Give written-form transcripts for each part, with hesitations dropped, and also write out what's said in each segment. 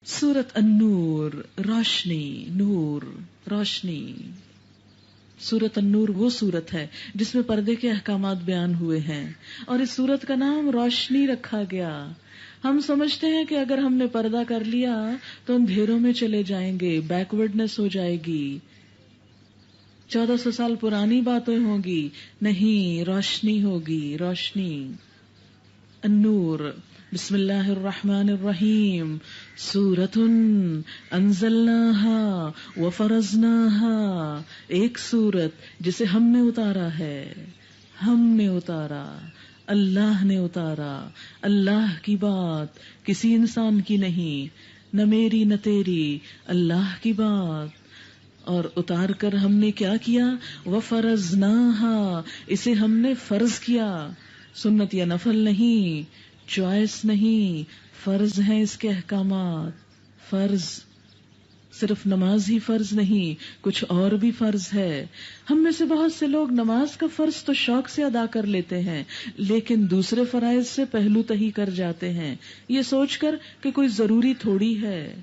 سورت النور، روشنی، نور، روشنی۔ سورت النور وہ سورت ہے جس میں پردے کے احکامات بیان ہوئے ہیں، اور اس سورت کا نام روشنی رکھا گیا۔ ہم سمجھتے ہیں کہ اگر ہم نے پردہ کر لیا تو اندھیروں میں چلے جائیں گے، بیکورڈنس ہو جائے گی، 1400 سال پرانی باتیں ہوں گی۔ نہیں، روشنی ہوگی، روشنی۔ النور، بسم اللہ الرحمن الرحیم، سورۃ انزلناها وفرضناها، ایک سورت جسے ہم نے اتارا ہے، ہم نے اتارا، اللہ نے اتارا۔ اللہ کی بات کسی انسان کی نہیں، نہ میری نہ تیری، اللہ کی بات۔ اور اتار کر ہم نے کیا کیا؟ وفرضناها، اسے ہم نے فرض کیا، سنت یا نفل نہیں، چوائس نہیں، فرض ہیں اس کے احکامات۔ فرض صرف نماز ہی فرض نہیں، کچھ اور بھی فرض ہے۔ ہم میں سے بہت سے لوگ نماز کا فرض تو شوق سے ادا کر لیتے ہیں، لیکن دوسرے فرائض سے پہلو تہی کر جاتے ہیں، یہ سوچ کر کہ کوئی ضروری تھوڑی ہے۔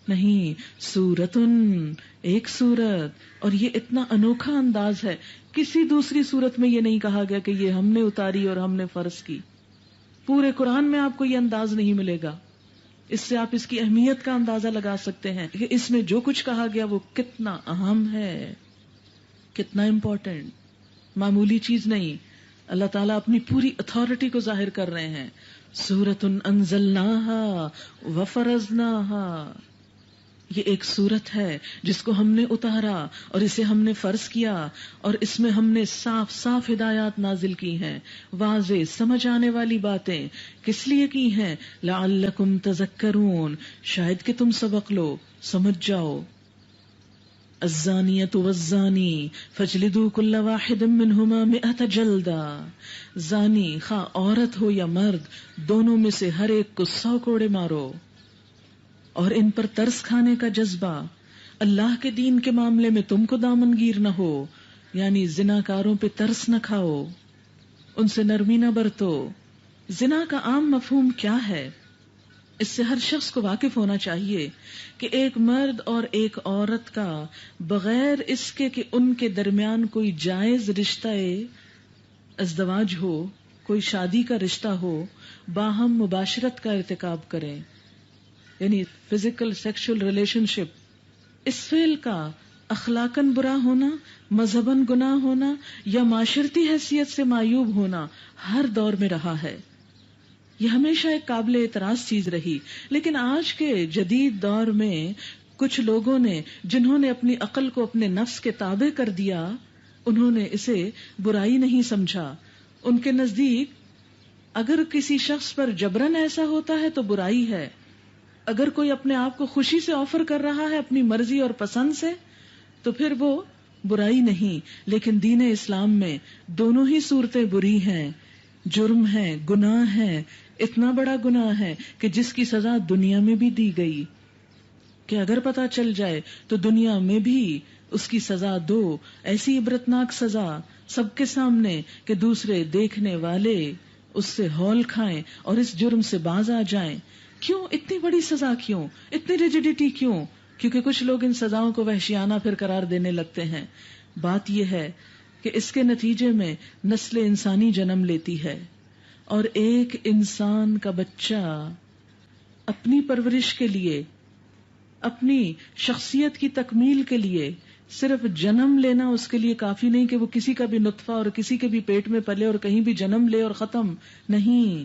نہیں، سورتن، ایک سورت، اور یہ اتنا انوکھا انداز ہے، کسی دوسری سورت میں یہ نہیں کہا گیا کہ یہ ہم نے اتاری اور ہم نے فرض کی۔ پورے قرآن میں آپ کو یہ انداز نہیں ملے گا۔ اس سے آپ اس کی اہمیت کا اندازہ لگا سکتے ہیں کہ اس میں جو کچھ کہا گیا وہ کتنا اہم ہے، کتنا امپورٹنٹ، معمولی چیز نہیں۔ اللہ تعالیٰ اپنی پوری اتھارٹی کو ظاہر کر رہے ہیں۔ سورۃ انزلناها وفرضناها، یہ ایک سورت ہے جس کو ہم نے اتارا اور اسے ہم نے فرض کیا، اور اس میں ہم نے صاف صاف ہدایات نازل کی ہیں، واضح سمجھ آنے والی باتیں۔ کس لیے کی ہیں؟ لعلکم تذکرون، شاید کہ تم سبق لو، سمجھ جاؤ۔ الزانیۃ والزانی فاجلدوا کل واحد منہما 100 جلدہ، زانی خواہ عورت ہو یا مرد، دونوں میں سے ہر ایک کو 100 کوڑے مارو۔ اور ان پر ترس کھانے کا جذبہ، اللہ کے دین کے معاملے میں تم کو دامنگیر نہ ہو، یعنی زناکاروں پہ ترس نہ کھاؤ، ان سے نرمی نہ برتو۔ زنا کا عام مفہوم کیا ہے؟ اس سے ہر شخص کو واقف ہونا چاہیے کہ ایک مرد اور ایک عورت کا بغیر اس کے کہ ان کے درمیان کوئی جائز رشتہ ازدواج ہو، کوئی شادی کا رشتہ ہو، باہم مباشرت کا ارتکاب کریں، یعنی فزیکل سیکشل ریلیشن شپ، اس فعل کا اخلاقاً برا ہونا، مذہباً گناہ ہونا یا معاشرتی حیثیت سے معیوب ہونا ہر دور میں رہا ہے۔ یہ ہمیشہ ایک قابل اعتراض چیز رہی، لیکن آج کے جدید دور میں کچھ لوگوں نے، جنہوں نے اپنی عقل کو اپنے نفس کے تابع کر دیا، انہوں نے اسے برائی نہیں سمجھا۔ ان کے نزدیک اگر کسی شخص پر جبراً ایسا ہوتا ہے تو برائی ہے، اگر کوئی اپنے آپ کو خوشی سے آفر کر رہا ہے اپنی مرضی اور پسند سے تو پھر وہ برائی نہیں۔ لیکن دین اسلام میں دونوں ہی صورتیں بری ہیں، جرم ہے، گناہ ہے، اتنا بڑا گناہ ہے کہ جس کی سزا دنیا میں بھی دی گئی، کہ اگر پتا چل جائے تو دنیا میں بھی اس کی سزا دو، ایسی عبرتناک سزا سب کے سامنے کہ دوسرے دیکھنے والے اس سے ہول کھائیں اور اس جرم سے باز آ جائیں۔ کیوں اتنی بڑی سزا؟ کیوں اتنی ریجیڈیٹی؟ کیوں؟ کیونکہ کچھ لوگ ان سزاؤں کو وحشیانہ پھر قرار دینے لگتے ہیں۔ بات یہ ہے کہ اس کے نتیجے میں نسل انسانی جنم لیتی ہے، اور ایک انسان کا بچہ اپنی پرورش کے لیے، اپنی شخصیت کی تکمیل کے لیے صرف جنم لینا اس کے لیے کافی نہیں کہ وہ کسی کا بھی نطفہ اور کسی کے بھی پیٹ میں پلے اور کہیں بھی جنم لے اور ختم نہیں۔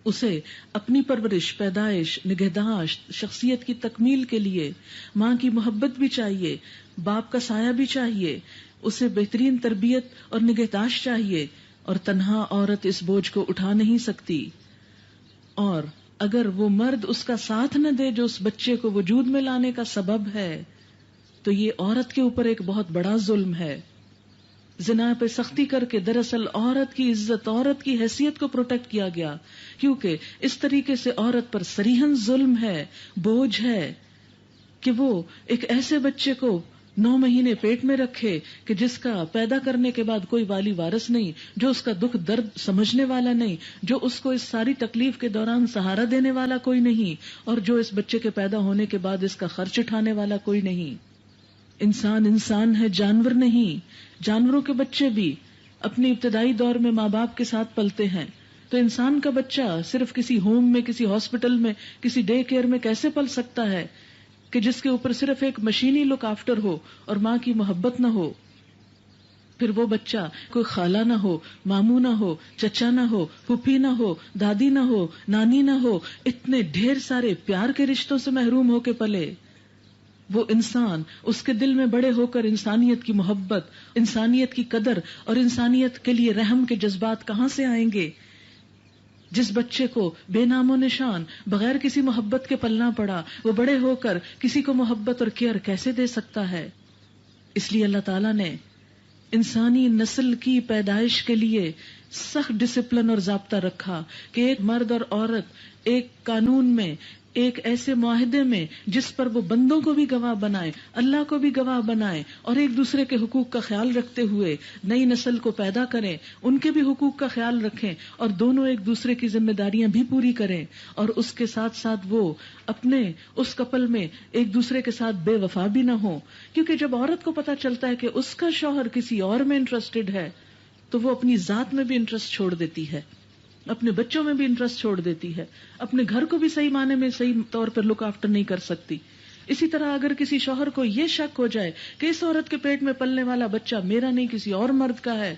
اسے اپنی پرورش، پیدائش، نگہداشت، شخصیت کی تکمیل کے لیے ماں کی محبت بھی چاہیے، باپ کا سایہ بھی چاہیے، اسے بہترین تربیت اور نگہداشت چاہیے، اور تنہا عورت اس بوجھ کو اٹھا نہیں سکتی۔ اور اگر وہ مرد اس کا ساتھ نہ دے جو اس بچے کو وجود میں لانے کا سبب ہے تو یہ عورت کے اوپر ایک بہت بڑا ظلم ہے۔ زنا پہ سختی کر کے دراصل عورت کی عزت، عورت کی حیثیت کو پروٹیکٹ کیا گیا، کیونکہ اس طریقے سے عورت پر صریحاً ظلم ہے، بوجھ ہے کہ وہ ایک ایسے بچے کو 9 مہینے پیٹ میں رکھے کہ جس کا پیدا کرنے کے بعد کوئی والی وارث نہیں، جو اس کا دکھ درد سمجھنے والا نہیں، جو اس کو اس ساری تکلیف کے دوران سہارا دینے والا کوئی نہیں، اور جو اس بچے کے پیدا ہونے کے بعد اس کا خرچ اٹھانے والا کوئی نہیں۔ انسان انسان ہے، جانور نہیں۔ جانوروں کے بچے بھی اپنی ابتدائی دور میں ماں باپ کے ساتھ پلتے ہیں، تو انسان کا بچہ صرف کسی ہوم میں، کسی ہاسپٹل میں، کسی ڈے کیئر میں کیسے پل سکتا ہے کہ جس کے اوپر صرف ایک مشینی لک آفٹر ہو اور ماں کی محبت نہ ہو؟ پھر وہ بچہ کوئی خالہ نہ ہو، ماموں نہ ہو، چچا نہ ہو، پھوپھی نہ ہو، دادی نہ ہو، نانی نہ ہو، اتنے ڈھیر سارے پیار کے رشتوں سے محروم ہو کے پلے۔ وہ انسان، اس کے دل میں بڑے ہو کر انسانیت کی محبت، انسانیت کی قدر اور انسانیت کے لیے رحم کے جذبات کہاں سے آئیں گے؟ جس بچے کو بے نام و نشان، بغیر کسی محبت کے پلنا پڑا، وہ بڑے ہو کر کسی کو محبت اور کیئر کیسے دے سکتا ہے؟ اس لیے اللہ تعالیٰ نے انسانی نسل کی پیدائش کے لیے سخت ڈسپلن اور ضابطہ رکھا کہ ایک مرد اور عورت ایک قانون میں، ایک ایسے معاہدے میں جس پر وہ بندوں کو بھی گواہ بنائے، اللہ کو بھی گواہ بنائے، اور ایک دوسرے کے حقوق کا خیال رکھتے ہوئے نئی نسل کو پیدا کریں، ان کے بھی حقوق کا خیال رکھیں، اور دونوں ایک دوسرے کی ذمہ داریاں بھی پوری کریں، اور اس کے ساتھ ساتھ وہ اپنے اس کپل میں ایک دوسرے کے ساتھ بے وفا بھی نہ ہو۔ کیونکہ جب عورت کو پتہ چلتا ہے کہ اس کا شوہر کسی اور میں انٹرسٹڈ ہے تو وہ اپنی ذات میں بھی انٹرسٹ چھوڑ دیتی ہے، اپنے بچوں میں بھی انٹرسٹ چھوڑ دیتی ہے، اپنے گھر کو بھی صحیح معنی میں صحیح طور پر لک آفٹر نہیں کر سکتی۔ اسی طرح اگر کسی شوہر کو یہ شک ہو جائے کہ اس عورت کے پیٹ میں پلنے والا بچہ میرا نہیں کسی اور مرد کا ہے،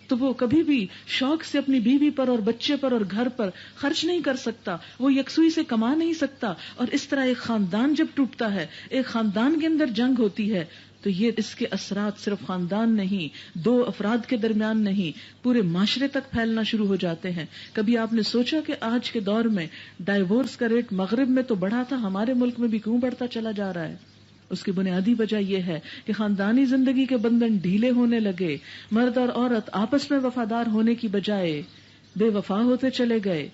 تو وہ کبھی بھی شوق سے اپنی بیوی پر اور بچے پر اور گھر پر خرچ نہیں کر سکتا، وہ یکسوئی سے کما نہیں سکتا، اور اس طرح ایک خاندان جب ٹوٹتا ہے، ایک خاندان کے اندر جنگ ہوتی ہے، تو یہ اس کے اثرات صرف خاندان نہیں، 2 افراد کے درمیان نہیں، پورے معاشرے تک پھیلنا شروع ہو جاتے ہیں۔ کبھی آپ نے سوچا کہ آج کے دور میں ڈائیورس کا ریٹ مغرب میں تو بڑھا تھا، ہمارے ملک میں بھی کیوں بڑھتا چلا جا رہا ہے؟ اس کی بنیادی وجہ یہ ہے کہ خاندانی زندگی کے بندھن ڈھیلے ہونے لگے، مرد اور عورت آپس میں وفادار ہونے کی بجائے بے وفا ہوتے چلے گئے،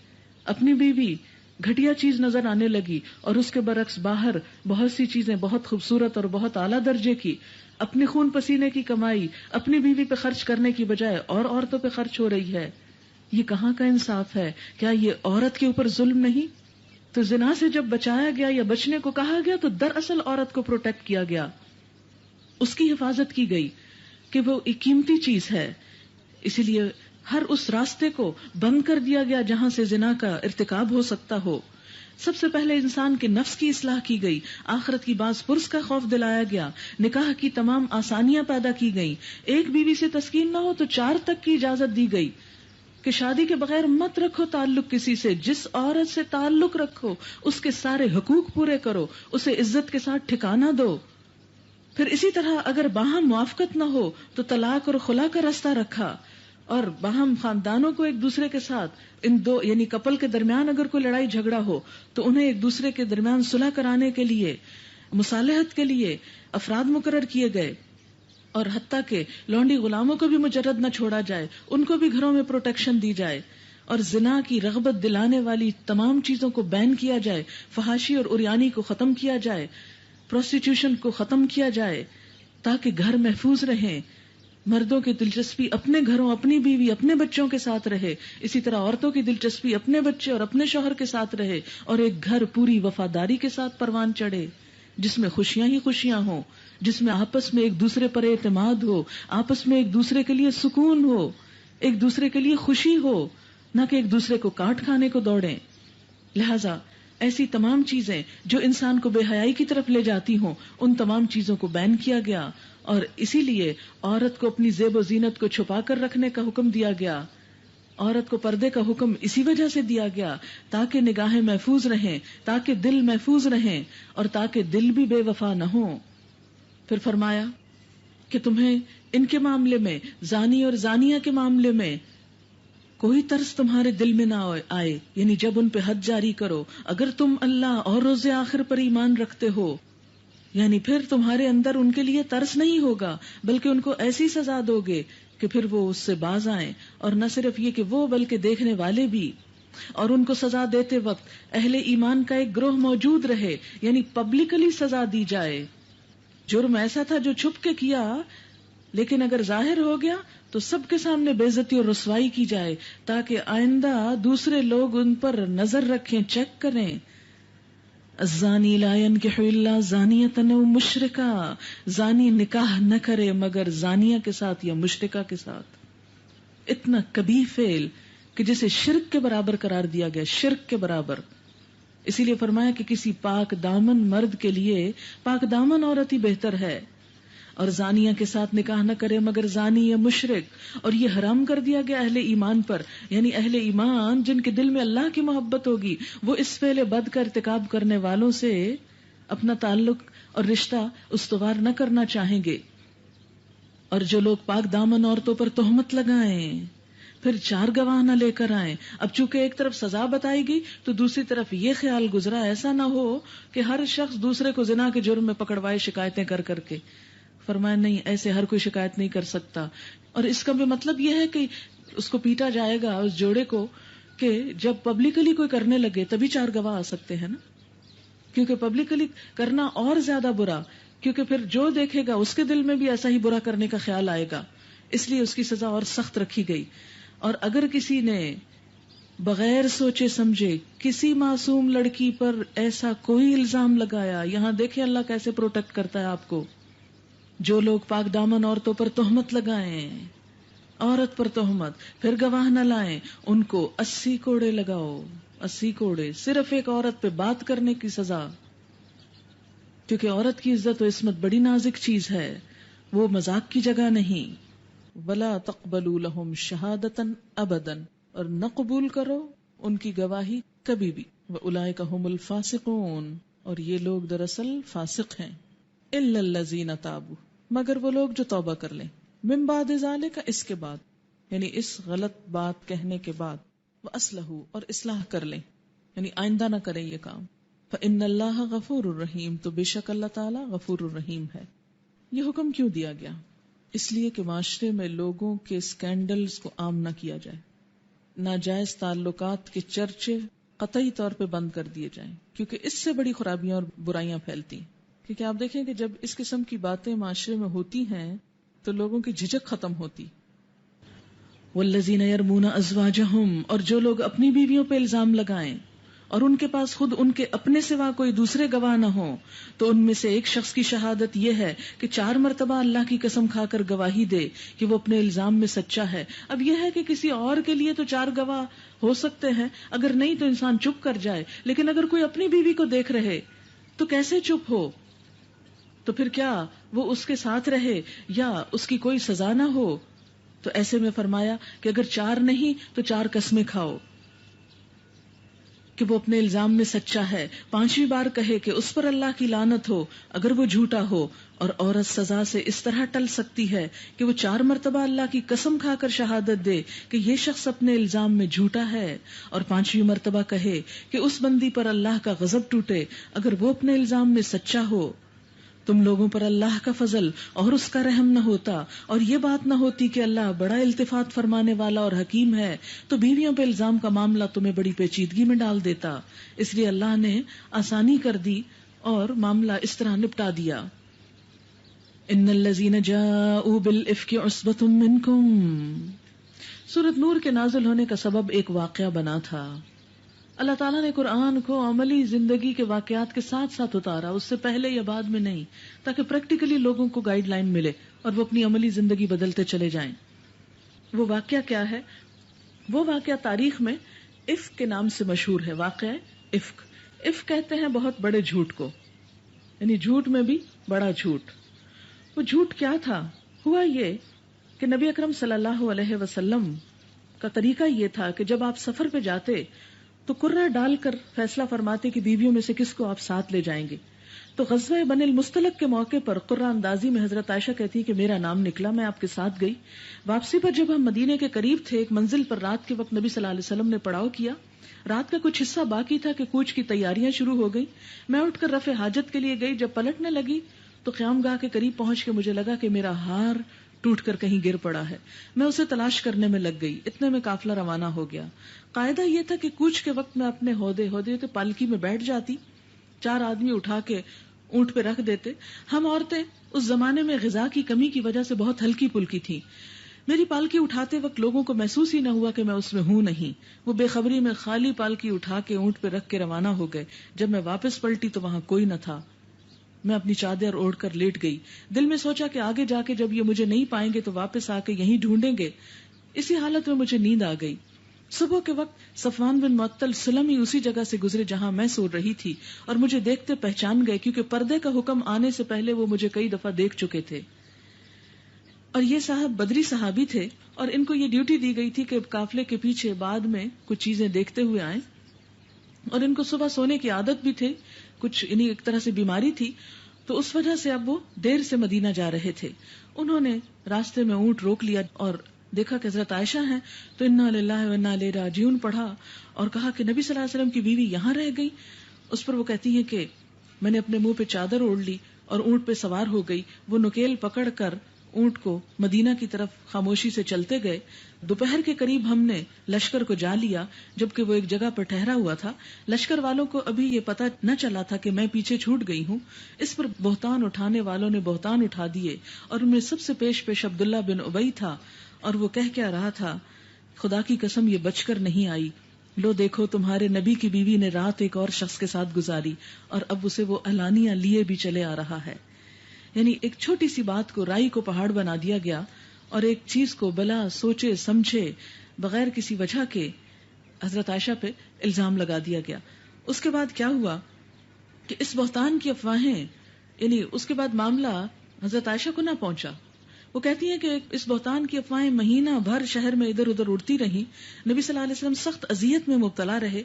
اپنی بیوی گھٹیا چیز نظر آنے لگی، اور اس کے برعکس باہر بہت سی چیزیں بہت خوبصورت اور بہت اعلیٰ درجے کی، اپنے خون پسینے کی کمائی اپنی بیوی پہ خرچ کرنے کی بجائے اور عورتوں پہ خرچ ہو رہی ہے۔ یہ کہاں کا انصاف ہے؟ کیا یہ عورت کے اوپر ظلم نہیں؟ تو زنا سے جب بچایا گیا یا بچنے کو کہا گیا تو دراصل عورت کو پروٹیکٹ کیا گیا، اس کی حفاظت کی گئی کہ وہ ایک قیمتی چیز ہے، اسی لیے ہر اس راستے کو بند کر دیا گیا جہاں سے زنا کا ارتکاب ہو سکتا ہو۔ سب سے پہلے انسان کے نفس کی اصلاح کی گئی، آخرت کی باز پرس کا خوف دلایا گیا، نکاح کی تمام آسانیاں پیدا کی گئیں، ایک بیوی سے تسکین نہ ہو تو 4 تک کی اجازت دی گئی کہ شادی کے بغیر مت رکھو تعلق کسی سے، جس عورت سے تعلق رکھو اس کے سارے حقوق پورے کرو، اسے عزت کے ساتھ ٹھکانہ دو۔ پھر اسی طرح اگر باہم موافقت نہ ہو تو طلاق اور خلا کا راستہ رکھا، اور باہم خاندانوں کو ایک دوسرے کے ساتھ ان دو یعنی کپل کے درمیان اگر کوئی لڑائی جھگڑا ہو تو انہیں ایک دوسرے کے درمیان صلح کرانے کے لیے، مصالحت کے لیے افراد مقرر کیے گئے، اور حتیٰ کہ لونڈی غلاموں کو بھی مجرد نہ چھوڑا جائے، ان کو بھی گھروں میں پروٹیکشن دی جائے، اور زنا کی رغبت دلانے والی تمام چیزوں کو بین کیا جائے، فحاشی اور عریانی کو ختم کیا جائے، پروسٹیٹیوشن کو ختم کیا جائے، تاکہ گھر محفوظ رہیں، مردوں کی دلچسپی اپنے گھروں، اپنی بیوی، اپنے بچوں کے ساتھ رہے، اسی طرح عورتوں کی دلچسپی اپنے بچے اور اپنے شوہر کے ساتھ رہے، اور ایک گھر پوری وفاداری کے ساتھ پروان چڑھے، جس میں خوشیاں ہی خوشیاں ہوں، جس میں آپس میں ایک دوسرے پر اعتماد ہو، آپس میں ایک دوسرے کے لیے سکون ہو، ایک دوسرے کے لیے خوشی ہو، نہ کہ ایک دوسرے کو کاٹ کھانے کو دوڑیں۔ لہذا ایسی تمام چیزیں جو انسان کو بے حیائی کی طرف لے جاتی ہوں، ان تمام چیزوں کو بین کیا گیا، اور اسی لیے عورت کو اپنی زیب و زینت کو چھپا کر رکھنے کا حکم دیا گیا، عورت کو پردے کا حکم اسی وجہ سے دیا گیا تاکہ نگاہیں محفوظ رہیں، تاکہ دل محفوظ رہیں، اور تاکہ دل بھی بے وفا نہ ہوں۔ پھر فرمایا کہ تمہیں ان کے معاملے میں، زانی اور زانیہ کے معاملے میں کوئی ترس تمہارے دل میں نہ آئے، یعنی جب ان پہ حد جاری کرو، اگر تم اللہ اور روز آخر پر ایمان رکھتے ہو، یعنی پھر تمہارے اندر ان کے لیے ترس نہیں ہوگا، بلکہ ان کو ایسی سزا دو گے کہ پھر وہ اس سے باز آئیں، اور نہ صرف یہ کہ وہ بلکہ دیکھنے والے بھی، اور ان کو سزا دیتے وقت اہل ایمان کا ایک گروہ موجود رہے، یعنی پبلکلی سزا دی جائے، جرم ایسا تھا جو چھپ کے کیا، لیکن اگر ظاہر ہو گیا تو سب کے سامنے بے عزتی اور رسوائی کی جائے، تاکہ آئندہ دوسرے لوگ ان پر نظر رکھیں، چیک کریں. الزانی لا ينکح الا زانیۃ او مشرکہ، زانی نکاح نہ کرے مگر زانیہ کے ساتھ یا مشرکہ کے ساتھ. اتنا کبیح فعل کہ جسے شرک کے برابر قرار دیا گیا، شرک کے برابر. اسی لیے فرمایا کہ کسی پاک دامن مرد کے لیے پاک دامن عورت ہی بہتر ہے، اور زانیہ کے ساتھ نکاح نہ کرے مگر زانی یا مشرک. اور یہ حرام کر دیا گیا اہل ایمان پر، یعنی اہل ایمان جن کے دل میں اللہ کی محبت ہوگی، وہ اس فعل بد کا ارتکاب کرنے والوں سے اپنا تعلق اور رشتہ استوار نہ کرنا چاہیں گے. اور جو لوگ پاک دامن عورتوں پر تہمت لگائیں پھر 4 گواہ نہ لے کر آئیں. اب چونکہ ایک طرف سزا بتائی گئی تو دوسری طرف یہ خیال گزرا ایسا نہ ہو کہ ہر شخص دوسرے کو زنا کے جرم میں پکڑوائے شکایتیں کر کر کے. فرمایا نہیں، ایسے ہر کوئی شکایت نہیں کر سکتا. اور اس کا بھی مطلب یہ ہے کہ اس کو پیٹا جائے گا، اس جوڑے کو، کہ جب پبلکلی کوئی کرنے لگے تبھی 4 گواہ آ سکتے ہیں نا، کیونکہ پبلکلی کرنا اور زیادہ برا، کیونکہ پھر جو دیکھے گا اس کے دل میں بھی ایسا ہی برا کرنے کا خیال آئے گا. اس لیے اس کی سزا اور سخت رکھی گئی. اور اگر کسی نے بغیر سوچے سمجھے کسی معصوم لڑکی پر ایسا کوئی الزام لگایا، یہاں دیکھیں اللہ کیسے پروٹیکٹ کرتا ہے آپ کو. جو لوگ پاک دامن عورتوں پر تہمت لگائیں، عورت پر تہمت، پھر گواہ نہ لائیں، ان کو 80 کوڑے لگاؤ. 80 کوڑے صرف ایک عورت پہ بات کرنے کی سزا. کیونکہ عورت کی عزت و عصمت بڑی نازک چیز ہے، وہ مذاق کی جگہ نہیں. وَلَا تَقْبَلُوا لَهُمْ شَهَادَةً أَبَدًا، اور نہ قبول کرو ان کی گواہی کبھی بھی. وَأُولَئِكَ هُمُ الْفَاسِقُونَ، اور یہ لوگ دراصل فاسق ہیں. إِلَّا الَّذِينَ تَابُوا، مگر وہ لوگ جو توبہ کر لیں، من بعد ذالک، اس کے بعد، یعنی اس غلط بات کہنے کے بعد، وَأَصْلَحُوا، اور اصلاح کر لیں، یعنی آئندہ نہ کریں یہ کام. فَإِنَّ اللَّهَ غَفُورٌ رَحِيمٌ، تو بے شک اللہ تعالیٰ غفور الرحیم ہے. یہ حکم کیوں دیا گیا؟ اس لیے کہ معاشرے میں لوگوں کے اسکینڈلز کو عام نہ کیا جائے، ناجائز تعلقات کے چرچے قطعی طور پہ بند کر دیے جائیں، کیونکہ اس سے بڑی خرابیاں اور برائیاں پھیلتی ہیں. کیونکہ آپ دیکھیں کہ جب اس قسم کی باتیں معاشرے میں ہوتی ہیں تو لوگوں کی جھجک ختم ہوتی. والذین یرمون ازواجہم، اور جو لوگ اپنی بیویوں پہ الزام لگائیں اور ان کے پاس خود ان کے اپنے سوا کوئی دوسرے گواہ نہ ہوں، تو ان میں سے ایک شخص کی شہادت یہ ہے کہ 4 مرتبہ اللہ کی قسم کھا کر گواہی دے کہ وہ اپنے الزام میں سچا ہے. اب یہ ہے کہ کسی اور کے لیے تو 4 گواہ ہو سکتے ہیں، اگر نہیں تو انسان چپ کر جائے، لیکن اگر کوئی اپنی بیوی کو دیکھ رہے تو کیسے چپ ہو؟ تو پھر کیا وہ اس کے ساتھ رہے یا اس کی کوئی سزا نہ ہو؟ تو ایسے میں فرمایا کہ اگر 4 نہیں تو 4 قسمیں کھاؤ کہ وہ اپنے الزام میں سچا ہے. 5ویں بار کہے کہ اس پر اللہ کی لعنت ہو اگر وہ جھوٹا ہو. اور عورت سزا سے اس طرح ٹل سکتی ہے کہ وہ 4 مرتبہ اللہ کی قسم کھا کر شہادت دے کہ یہ شخص اپنے الزام میں جھوٹا ہے، اور 5ویں مرتبہ کہے کہ اس بندی پر اللہ کا غضب ٹوٹے اگر وہ اپنے الزام میں سچا ہو. تم لوگوں پر اللہ کا فضل اور اس کا رحم نہ ہوتا اور یہ بات نہ ہوتی کہ اللہ بڑا التفات فرمانے والا اور حکیم ہے، تو بیویوں پہ الزام کا معاملہ تمہیں بڑی پیچیدگی میں ڈال دیتا. اس لیے اللہ نے آسانی کر دی اور معاملہ اس طرح نپٹا دیا. ان الذین جاءوا بالافک عصبۃ منکم، سورۃ نور کے نازل ہونے کا سبب ایک واقعہ بنا تھا. اللہ تعالیٰ نے قرآن کو عملی زندگی کے واقعات کے ساتھ ساتھ اتارا، اس سے پہلے یا بعد میں نہیں، تاکہ پریکٹیکلی لوگوں کو گائیڈ لائن ملے اور وہ اپنی عملی زندگی بدلتے چلے جائیں. وہ واقعہ کیا ہے؟ وہ واقعہ تاریخ میں افک کے نام سے مشہور ہے. واقعہ افک، افک کہتے ہیں بہت بڑے جھوٹ کو، یعنی جھوٹ میں بھی بڑا جھوٹ. وہ جھوٹ کیا تھا؟ ہوا یہ کہ نبی اکرم صلی اللہ علیہ وسلم کا طریقہ یہ تھا کہ جب آپ سفر پہ جاتے تو قرہ ڈال کر فیصلہ فرماتے کہ بیویوں میں سے کس کو آپ ساتھ لے جائیں گے. تو غزوہ بنی المصطلق کے موقع پر قرہ اندازی میں حضرت عائشہ کہتی کہ میرا نام نکلا، میں آپ کے ساتھ گئی. واپسی پر جب ہم مدینے کے قریب تھے، ایک منزل پر رات کے وقت نبی صلی اللہ علیہ وسلم نے پڑاؤ کیا. رات کا کچھ حصہ باقی تھا کہ کوچ کی تیاریاں شروع ہو گئی. میں اٹھ کر رفع حاجت کے لیے گئی. جب پلٹنے لگی تو قیام گاہ کے قریب پہنچ کے مجھے لگا کہ میرا ہار ٹوٹ کر کہیں گر پڑا ہے. میں اسے تلاش کرنے میں لگ گئی. اتنے میں قافلہ روانہ ہو گیا. قاعدہ یہ تھا کہ کوچ کے وقت میں اپنے عہدے پالکی میں بیٹھ جاتی، 4 آدمی اٹھا کے اونٹ پہ رکھ دیتے. ہم عورتیں اس زمانے میں غذا کی کمی کی وجہ سے بہت ہلکی پھلکی تھیں. میری پالکی اٹھاتے وقت لوگوں کو محسوس ہی نہ ہوا کہ میں اس میں ہوں نہیں. وہ بے خبری میں خالی پالکی اٹھا کے اونٹ پہ رکھ کے روانہ ہو گئے. جب میں واپس پلٹی تو وہاں کوئی نہ تھا. میں اپنی چادر اوڑھ کر لیٹ گئی. دل میں سوچا کہ آگے جا کے جب یہ مجھے نہیں پائیں گے تو واپس آ کے یہیں ڈھونڈیں گے. اسی حالت میں مجھے نیند آ گئی. صبح کے وقت صفوان بن معطل سلمی اسی جگہ سے گزرے جہاں میں سو رہی تھی اور مجھے دیکھتے پہچان گئے کیونکہ پردے کا حکم آنے سے پہلے وہ مجھے کئی دفعہ دیکھ چکے تھے. اور یہ صاحب بدری صحابی تھے اور ان کو یہ ڈیوٹی دی گئی تھی کہ قافلے کے پیچھے بعد میں کچھ چیزیں دیکھتے ہوئے آئیں. اور ان کو صبح سونے کی عادت بھی تھے, کچھ انہیں ایک طرح سے بیماری تھی, تو اس وجہ سے اب وہ دیر سے مدینہ جا رہے تھے. انہوں نے راستے میں اونٹ روک لیا اور دیکھا کہ حضرت عائشہ ہیں تو انا للہ و انا الیہ راجعون پڑھا اور کہا کہ نبی صلی اللہ علیہ وسلم کی بیوی یہاں رہ گئی. اس پر وہ کہتی ہیں کہ میں نے اپنے منہ پہ چادر اوڑھ لی اور اونٹ پہ سوار ہو گئی. وہ نکیل پکڑ کر اونٹ کو مدینہ کی طرف خاموشی سے چلتے گئے. دوپہر کے قریب ہم نے لشکر کو جا لیا جبکہ وہ ایک جگہ پر ٹھہرا ہوا تھا. لشکر والوں کو ابھی یہ پتہ نہ چلا تھا کہ میں پیچھے چھوٹ گئی ہوں. اس پر بہتان اٹھانے والوں نے بہتان اٹھا دیے اور ان میں سب سے پیش عبداللہ بن ابی تھا اور وہ کہہ رہا تھا خدا کی قسم یہ بچ کر نہیں آئی. لو دیکھو تمہارے نبی کی بیوی نے رات ایک اور شخص کے ساتھ گزاری اور اب اسے وہ علانیہ لیے بھی چلے آ رہا ہے. یعنی ایک چھوٹی سی بات کو رائی کو پہاڑ بنا دیا گیا اور ایک چیز کو بلا سوچے سمجھے بغیر کسی وجہ کے حضرت عائشہ پہ الزام لگا دیا گیا. اس کے بعد کیا ہوا کہ اس بہتان کی افواہیں, یعنی اس کے بعد معاملہ حضرت عائشہ کو نہ پہنچا. وہ کہتی ہیں کہ اس بہتان کی افواہیں مہینہ بھر شہر میں ادھر ادھر اڑتی رہیں. نبی صلی اللہ علیہ وسلم سخت اذیت میں مبتلا رہے.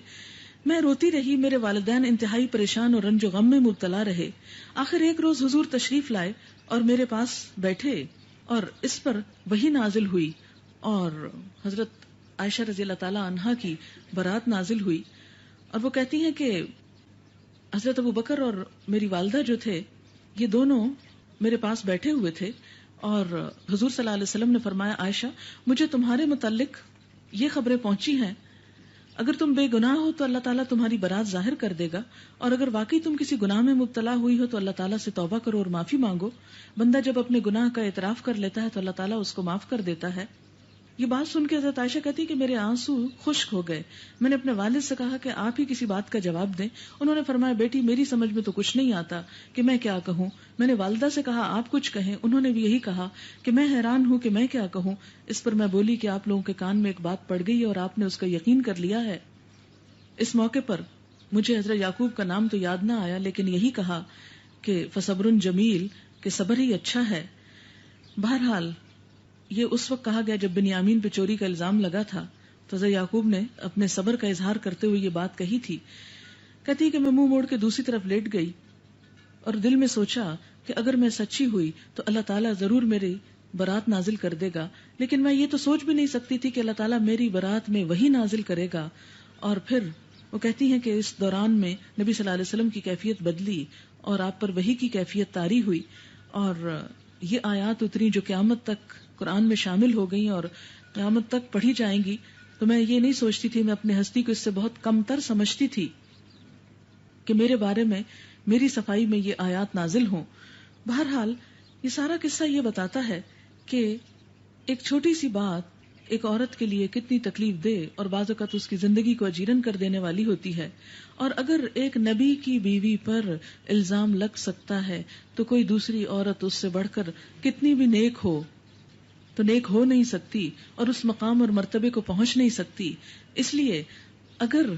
میں روتی رہی, میرے والدین انتہائی پریشان اور رنج و غم میں مبتلا رہے. آخر ایک روز حضور تشریف لائے اور میرے پاس بیٹھے اور اس پر وحی نازل ہوئی اور حضرت عائشہ رضی اللہ تعالی عنہا کی برات نازل ہوئی. اور وہ کہتی ہیں کہ حضرت ابو بکر اور میری والدہ جو تھے یہ دونوں میرے پاس بیٹھے ہوئے تھے اور حضور صلی اللہ علیہ وسلم نے فرمایا عائشہ مجھے تمہارے متعلق یہ خبریں پہنچی ہیں, اگر تم بے گناہ ہو تو اللہ تعالیٰ تمہاری برات ظاہر کر دے گا, اور اگر واقعی تم کسی گناہ میں مبتلا ہوئی ہو تو اللہ تعالیٰ سے توبہ کرو اور معافی مانگو. بندہ جب اپنے گناہ کا اعتراف کر لیتا ہے تو اللہ تعالیٰ اس کو معاف کر دیتا ہے. یہ بات سن کے حضرت عائشہ کہتی کہ میرے آنسو خشک ہو گئے. میں نے اپنے والد سے کہا کہ آپ ہی کسی بات کا جواب دیں. انہوں نے فرمایا بیٹی میری سمجھ میں تو کچھ نہیں آتا کہ میں کیا کہوں. میں نے والدہ سے کہا آپ کچھ کہیں. انہوں نے بھی یہی کہا کہ میں حیران ہوں کہ میں کیا کہوں. اس پر میں بولی کہ آپ لوگوں کے کان میں ایک بات پڑ گئی اور آپ نے اس کا یقین کر لیا ہے. اس موقع پر مجھے حضرت یعقوب کا نام تو یاد نہ آیا لیکن یہی کہا کہ فصبر جمیل, کہ صبر ہی اچھا ہے. بہرحال یہ اس وقت کہا گیا جب بنیامین پہ چوری کا الزام لگا تھا تو حضرت یعقوب نے اپنے صبر کا اظہار کرتے ہوئے یہ بات کہی تھی. کہتی کہ میں منہ موڑ کے دوسری طرف لیٹ گئی اور دل میں سوچا کہ اگر میں سچی ہوئی تو اللہ تعالیٰ ضرور میری برات نازل کر دے گا, لیکن میں یہ تو سوچ بھی نہیں سکتی تھی کہ اللہ تعالیٰ میری برات میں وہی نازل کرے گا. اور پھر وہ کہتی ہیں کہ اس دوران میں نبی صلی اللہ علیہ وسلم کی کیفیت بدلی اور آپ پر وحی کی کیفیت طاری ہوئی اور یہ آیات اتری جو قیامت تک قرآن میں شامل ہو گئی اور قیامت تک پڑھی جائیں گی. تو میں یہ نہیں سوچتی تھی, میں اپنے ہستی کو اس سے بہت کم تر سمجھتی تھی کہ میرے بارے میں میری صفائی میں یہ آیات نازل ہوں. بہرحال یہ سارا قصہ یہ بتاتا ہے کہ ایک چھوٹی سی بات ایک عورت کے لیے کتنی تکلیف دے اور بعض اوقات اس کی زندگی کو اجیرن کر دینے والی ہوتی ہے. اور اگر ایک نبی کی بیوی پر الزام لگ سکتا ہے تو کوئی دوسری عورت اس سے بڑھ کر کتنی بھی نیک ہو تو نیک ہو نہیں سکتی اور اس مقام اور مرتبے کو پہنچ نہیں سکتی. اس لیے اگر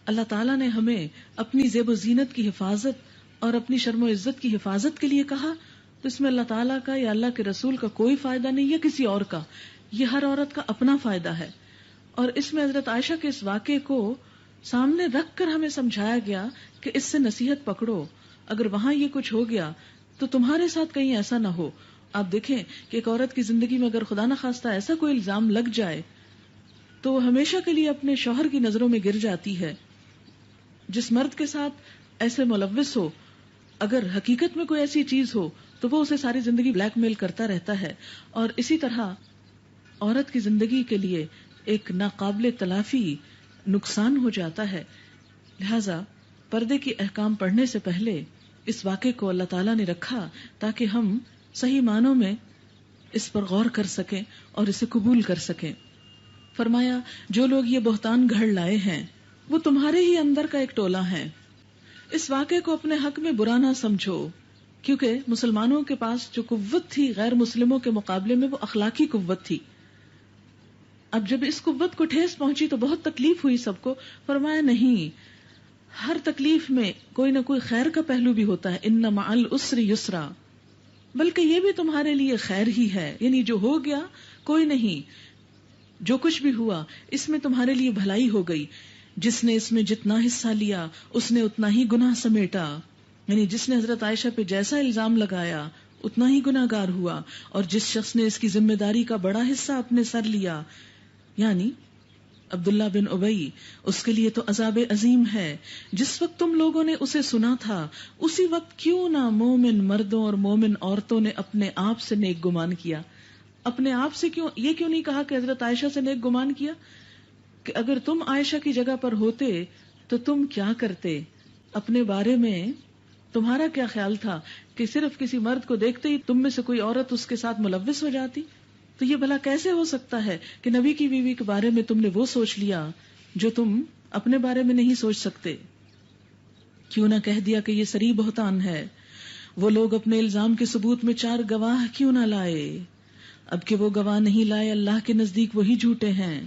اللہ تعالیٰ نے ہمیں اپنی زیب و زینت کی حفاظت اور اپنی شرم و عزت کی حفاظت کے لیے کہا تو اس میں اللہ تعالیٰ کا یا اللہ کے رسول کا کوئی فائدہ نہیں یا کسی اور کا, یہ ہر عورت کا اپنا فائدہ ہے. اور اس میں حضرت عائشہ کے اس واقعے کو سامنے رکھ کر ہمیں سمجھایا گیا کہ اس سے نصیحت پکڑو, اگر وہاں یہ کچھ ہو گیا تو تمہارے ساتھ کہیں ایسا نہ ہو. آپ دیکھیں کہ ایک عورت کی زندگی میں اگر خدا نخواستہ ایسا کوئی الزام لگ جائے تو وہ ہمیشہ کے لیے اپنے شوہر کی نظروں میں گر جاتی ہے. جس مرد کے ساتھ ایسے ملوث ہو, اگر حقیقت میں کوئی ایسی چیز ہو تو وہ اسے ساری زندگی بلیک میل کرتا رہتا ہے. اور اسی طرح عورت کی زندگی کے لیے ایک ناقابل تلافی نقصان ہو جاتا ہے. لہذا پردے کی احکام پڑھنے سے پہلے اس واقعے کو اللہ تعالیٰ نے رکھا تاکہ ہم صحیح معنوں میں اس پر غور کر سکیں اور اسے قبول کر سکیں. فرمایا جو لوگ یہ بہتان گھڑ لائے ہیں وہ تمہارے ہی اندر کا ایک ٹولہ ہے. اس واقعے کو اپنے حق میں برا نہ سمجھو، کیونکہ مسلمانوں کے پاس جو قوت تھی غیر مسلموں کے مقابلے میں وہ اخلاقی قوت تھی. اب جب اس قوت کو ٹھیس پہنچی تو بہت تکلیف ہوئی سب کو. فرمایا نہیں، ہر تکلیف میں کوئی نہ کوئی خیر کا پہلو بھی ہوتا ہے. ان مع العسر یسرا، بلکہ یہ بھی تمہارے لیے خیر ہی ہے. یعنی جو ہو گیا کوئی نہیں، جو کچھ بھی ہوا اس میں تمہارے لیے بھلائی ہو گئی. جس نے اس میں جتنا حصہ لیا اس نے اتنا ہی گناہ سمیٹا. یعنی جس نے حضرت عائشہ پہ جیسا الزام لگایا اتنا ہی گناہ گار ہوا، اور جس شخص نے اس کی ذمہ داری کا بڑا حصہ اپنے سر لیا، یعنی عبداللہ بن ابی، اس کے لیے تو عذاب عظیم ہے. جس وقت تم لوگوں نے اسے سنا تھا اسی وقت کیوں نہ مومن مردوں اور مومن عورتوں نے اپنے آپ سے نیک گمان کیا. اپنے آپ سے کیوں، یہ کیوں نہیں کہا کہ حضرت عائشہ سے نیک گمان کیا؟ کہ اگر تم عائشہ کی جگہ پر ہوتے تو تم کیا کرتے؟ اپنے بارے میں تمہارا کیا خیال تھا کہ صرف کسی مرد کو دیکھتے ہی تم میں سے کوئی عورت اس کے ساتھ ملوث ہو جاتی؟ تو یہ بھلا کیسے ہو سکتا ہے کہ نبی کی بیوی کے بارے میں تم نے وہ سوچ لیا جو تم اپنے بارے میں نہیں سوچ سکتے؟ کیوں نہ کہہ دیا کہ یہ صریح بہتان ہے. وہ لوگ اپنے الزام کے ثبوت میں 4 گواہ کیوں نہ لائے؟ اب کہ وہ گواہ نہیں لائے اللہ کے نزدیک وہی جھوٹے ہیں.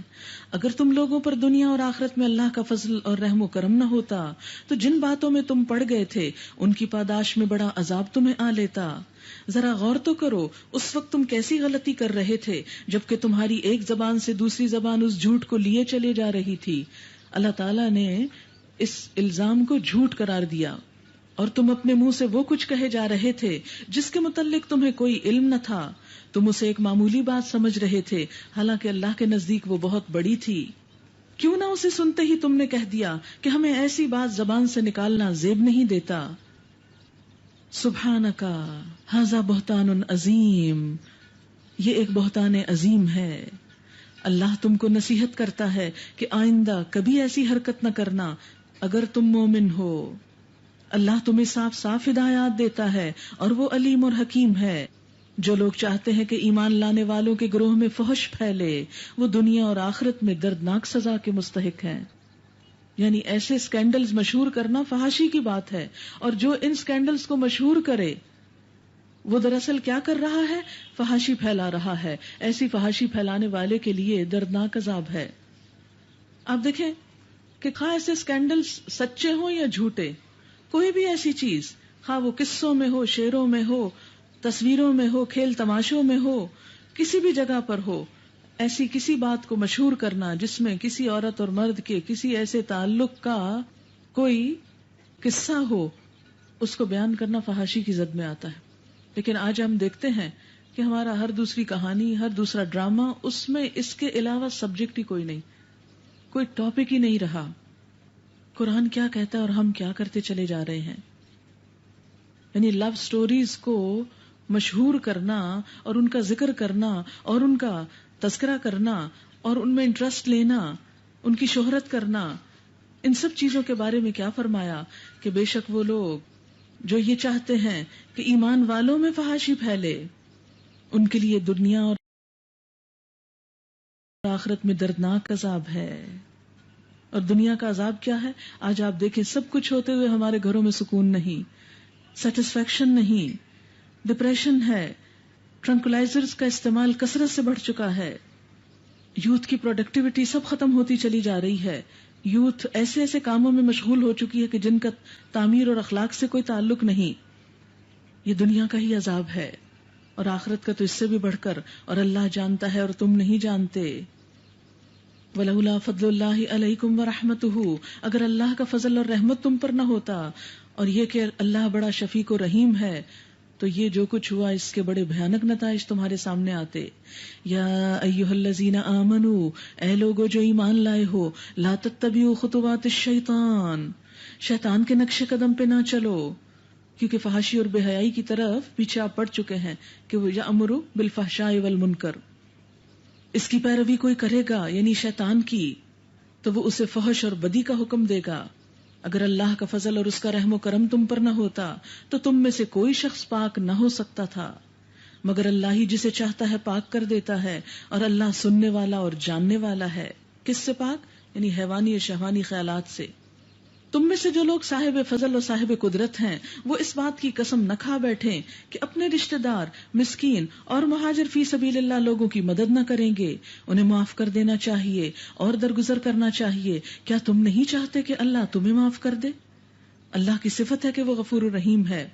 اگر تم لوگوں پر دنیا اور آخرت میں اللہ کا فضل اور رحم و کرم نہ ہوتا تو جن باتوں میں تم پڑ گئے تھے ان کی پاداش میں بڑا عذاب تمہیں آ لیتا. ذرا غور تو کرو اس وقت تم کیسی غلطی کر رہے تھے جبکہ تمہاری ایک زبان سے دوسری زبان اس جھوٹ کو لیے چلے جا رہی تھی. اللہ تعالیٰ نے اس الزام کو جھوٹ قرار دیا اور تم اپنے منہ سے وہ کچھ کہے جا رہے تھے جس کے متعلق تمہیں کوئی علم نہ تھا. تم اسے ایک معمولی بات سمجھ رہے تھے حالانکہ اللہ کے نزدیک وہ بہت بڑی تھی. کیوں نہ اسے سنتے ہی تم نے کہہ دیا کہ ہمیں ایسی بات زبان سے نکالنا زیب نہیں دیتا. سبحانکا ھذا بہتان عظیم، یہ ایک بہتان عظیم ہے. اللہ تم کو نصیحت کرتا ہے کہ آئندہ کبھی ایسی حرکت نہ کرنا اگر تم مومن ہو. اللہ تمہیں صاف صاف ہدایات دیتا ہے اور وہ علیم اور حکیم ہے. جو لوگ چاہتے ہیں کہ ایمان لانے والوں کے گروہ میں فحش پھیلے وہ دنیا اور آخرت میں دردناک سزا کے مستحق ہیں. یعنی ایسے سکینڈلز مشہور کرنا فحاشی کی بات ہے، اور جو ان سکینڈلز کو مشہور کرے وہ دراصل کیا کر رہا ہے؟ فحاشی پھیلا رہا ہے. ایسی فحاشی پھیلانے والے کے لیے دردناک عذاب ہے. آپ دیکھیں کہ خواہ ایسے سکینڈلز سچے ہوں یا جھوٹے، کوئی بھی ایسی چیز، خواہ وہ قصوں میں ہو، شعروں میں ہو، تصویروں میں ہو، کھیل تماشوں میں ہو، کسی بھی جگہ پر ہو، ایسی کسی بات کو مشہور کرنا جس میں کسی عورت اور مرد کے کسی ایسے تعلق کا کوئی قصہ ہو، اس کو بیان کرنا فحاشی کی زد میں آتا ہے. لیکن آج ہم دیکھتے ہیں کہ ہمارا ہر دوسری کہانی، ہر دوسرا ڈرامہ، اس میں اس کے علاوہ سبجیکٹ ہی کوئی نہیں، کوئی ٹاپک ہی نہیں رہا. قرآن کیا کہتا ہے اور ہم کیا کرتے چلے جا رہے ہیں. یعنی لو سٹوریز کو مشہور کرنا اور ان کا ذکر کرنا اور ان کا تذکرہ کرنا اور ان میں انٹرسٹ لینا، ان کی شہرت کرنا، ان سب چیزوں کے بارے میں کیا فرمایا کہ بے شک وہ لوگ جو یہ چاہتے ہیں کہ ایمان والوں میں فحاشی پھیلے ان کے لیے دنیا اور آخرت میں دردناک عذاب ہے. اور دنیا کا عذاب کیا ہے؟ آج آپ دیکھیں سب کچھ ہوتے ہوئے ہمارے گھروں میں سکون نہیں، سیٹسفیکشن نہیں، ڈپریشن ہے، ٹرنکلائزرز کا استعمال کثرت سے بڑھ چکا ہے، یوتھ کی پروڈکٹیوٹی سب ختم ہوتی چلی جا رہی ہے. یوتھ ایسے ایسے کاموں میں مشغول ہو چکی ہے کہ جن کا تعمیر اور اخلاق سے کوئی تعلق نہیں. یہ دنیا کا ہی عذاب ہے اور آخرت کا تو اس سے بھی بڑھ کر، اور اللہ جانتا ہے اور تم نہیں جانتے. وَلَوْلَا فَضْلُ اللَّهِ عَلَيْكُمْ وَرَحْمَتُهُ، اگر اللہ کا فضل اور رحمت تم پر نہ ہوتا اور یہ کہ اللہ بڑا شفیق و رحیم ہے تو یہ جو کچھ ہوا اس کے بڑے بھیانک نتائج تمہارے سامنے آتے. یا ایھا الذین آمنوا، اے لوگو جو ایمان لائے ہو، لا تتبعوا خطوات الشیطان، شیطان کے نقش قدم پہ نہ چلو، کیونکہ فحاشی اور بے حیائی کی طرف پیچھے آپ پڑ چکے ہیں کہ وہ یأمر بالفحشاء والمنکر. اس کی پیروی کوئی کرے گا یعنی شیطان کی، تو وہ اسے فحش اور بدی کا حکم دے گا. اگر اللہ کا فضل اور اس کا رحم و کرم تم پر نہ ہوتا تو تم میں سے کوئی شخص پاک نہ ہو سکتا تھا، مگر اللہ ہی جسے چاہتا ہے پاک کر دیتا ہے، اور اللہ سننے والا اور جاننے والا ہے۔ کس سے پاک؟ یعنی حیوانی اور شہوانی خیالات سے۔ تم میں سے جو لوگ صاحب فضل اور صاحب قدرت ہیں وہ اس بات کی قسم نہ کھا بیٹھیں کہ اپنے رشتہ دار، مسکین اور مہاجر فی سبیل اللہ لوگوں کی مدد نہ کریں گے، انہیں معاف کر دینا چاہیے اور درگزر کرنا چاہیے۔ کیا تم نہیں چاہتے کہ اللہ تمہیں معاف کر دے؟ اللہ کی صفت ہے کہ وہ غفور الرحیم ہے۔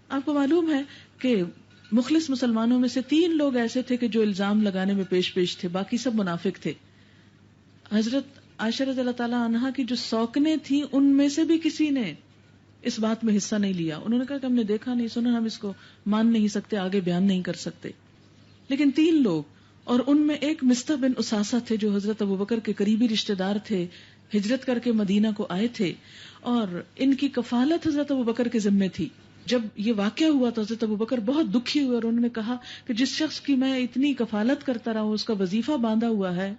آپ کو معلوم ہے کہ مخلص مسلمانوں میں سے 3 لوگ ایسے تھے کہ جو الزام لگانے میں پیش تھے، باقی سب منافق تھے۔ حضرت عائشہ رضی اللہ تعالیٰ عنہا کی جو سوکنیں تھیں ان میں سے بھی کسی نے اس بات میں حصہ نہیں لیا۔ انہوں نے کہا کہ ہم نے دیکھا نہیں، سنا، ہم اس کو مان نہیں سکتے، آگے بیان نہیں کر سکتے۔ لیکن 3 لوگ، اور ان میں ایک مصطح بن اساسہ تھے جو حضرت ابوبکر کے قریبی رشتہ دار تھے، ہجرت کر کے مدینہ کو آئے تھے، اور ان کی کفالت حضرت ابوبکر کے ذمے تھی۔ جب یہ واقعہ ہوا تو حضرت ابوبکر بہت دکھی ہوئے اور انہوں نے کہا کہ جس شخص کی میں اتنی کفالت کرتا رہا ہوں، اس کا وظیفہ باندھا ہوا ہے،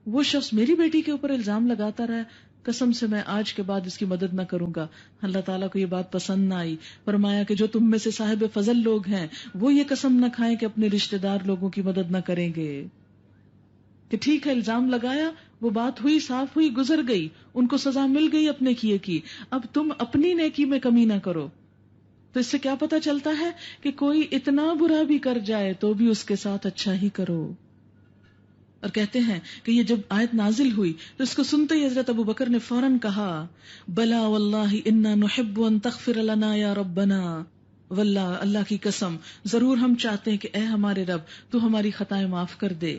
وہ شخص میری بیٹی کے اوپر الزام لگاتا رہا، قسم سے میں آج کے بعد اس کی مدد نہ کروں گا۔ اللہ تعالیٰ کو یہ بات پسند نہ آئی، فرمایا کہ جو تم میں سے صاحب فضل لوگ ہیں وہ یہ قسم نہ کھائیں کہ اپنے رشتہ دار لوگوں کی مدد نہ کریں گے۔ کہ ٹھیک ہے، الزام لگایا، وہ بات ہوئی، صاف ہوئی، گزر گئی، ان کو سزا مل گئی اپنے کیے کی، اب تم اپنی نیکی میں کمی نہ کرو۔ تو اس سے کیا پتہ چلتا ہے کہ کوئی اتنا برا بھی کر جائے تو بھی اس کے ساتھ اچھا ہی کرو۔ اور کہتے ہیں کہ یہ جب آیت نازل ہوئی تو اس کو سنتے ہی حضرت ابوبکر نے فوراً کہا، بلا واللہ انا نحب ان تغفر لنا یا ربنا، واللہ اللہ کی قسم ضرور ہم چاہتے ہیں کہ اے ہمارے رب تو ہماری خطائیں معاف کر دے۔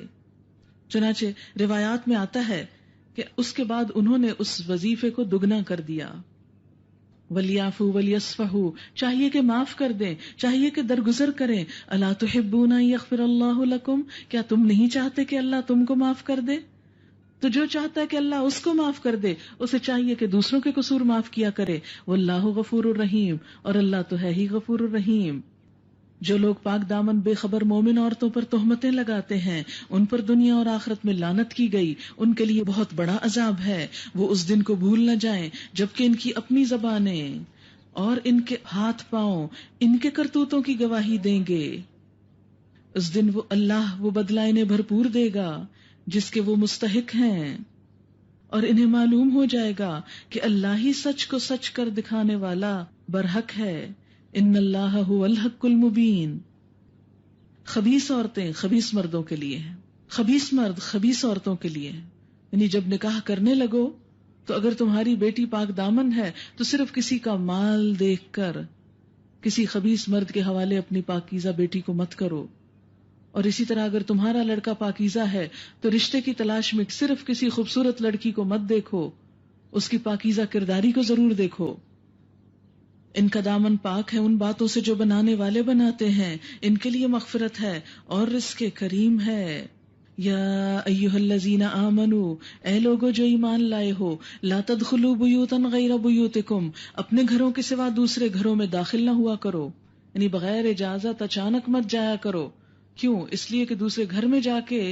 چنانچہ روایات میں آتا ہے کہ اس کے بعد انہوں نے اس وظیفے کو دگنا کر دیا۔ وَلْيَعْفُوا وَلْيَصْفَحُوا، چاہیے کہ معاف کر دیں، چاہیے کہ درگزر کریں۔ أَلَا تُحِبُّونَ أَن يَغْفِرَ اللَّهُ لَكُمْ، کیا تم نہیں چاہتے کہ اللہ تم کو معاف کر دے؟ تو جو چاہتا ہے کہ اللہ اس کو معاف کر دے، اسے چاہیے کہ دوسروں کے قصور معاف کیا کرے۔ وَاللَّهُ غَفُورٌ الرحیم، اور اللہ تو ہے ہی غفور الرحیم۔ جو لوگ پاک دامن بے خبر مومن عورتوں پر تہمتیں لگاتے ہیں ان پر دنیا اور آخرت میں لعنت کی گئی، ان کے لیے بہت بڑا عذاب ہے۔ وہ اس دن کو بھول نہ جائیں جبکہ ان کی اپنی زبانیں اور ان کے ہاتھ پاؤں ان کے کرتوتوں کی گواہی دیں گے۔ اس دن وہ اللہ وہ بدلہ انہیں بھرپور دے گا جس کے وہ مستحق ہیں، اور انہیں معلوم ہو جائے گا کہ اللہ ہی سچ کو سچ کر دکھانے والا برحق ہے۔ ان اللہ هو الحق المبین۔ خبیث عورتیں خبیث مردوں کے لیے ہیں، خبیث مرد خبیث عورتوں کے لیے ہیں۔ یعنی جب نکاح کرنے لگو تو اگر تمہاری بیٹی پاک دامن ہے تو صرف کسی کا مال دیکھ کر کسی خبیث مرد کے حوالے اپنی پاکیزہ بیٹی کو مت کرو، اور اسی طرح اگر تمہارا لڑکا پاکیزہ ہے تو رشتے کی تلاش میں صرف کسی خوبصورت لڑکی کو مت دیکھو، اس کی پاکیزہ کرداری کو ضرور دیکھو۔ ان کا دامن پاک ہے ان باتوں سے جو بنانے والے بناتے ہیں، ان کے لیے مغفرت ہے اور رزق کریم ہے۔ یا ایھا الذین آمنوا، اے لوگو جو ایمان لائے ہو، لا تدخلوا بیوتا غیر بیوتکم، اپنے گھروں کے سوا دوسرے گھروں میں داخل نہ ہوا کرو، یعنی بغیر اجازت اچانک مت جایا کرو۔ کیوں؟ اس لیے کہ دوسرے گھر میں جا کے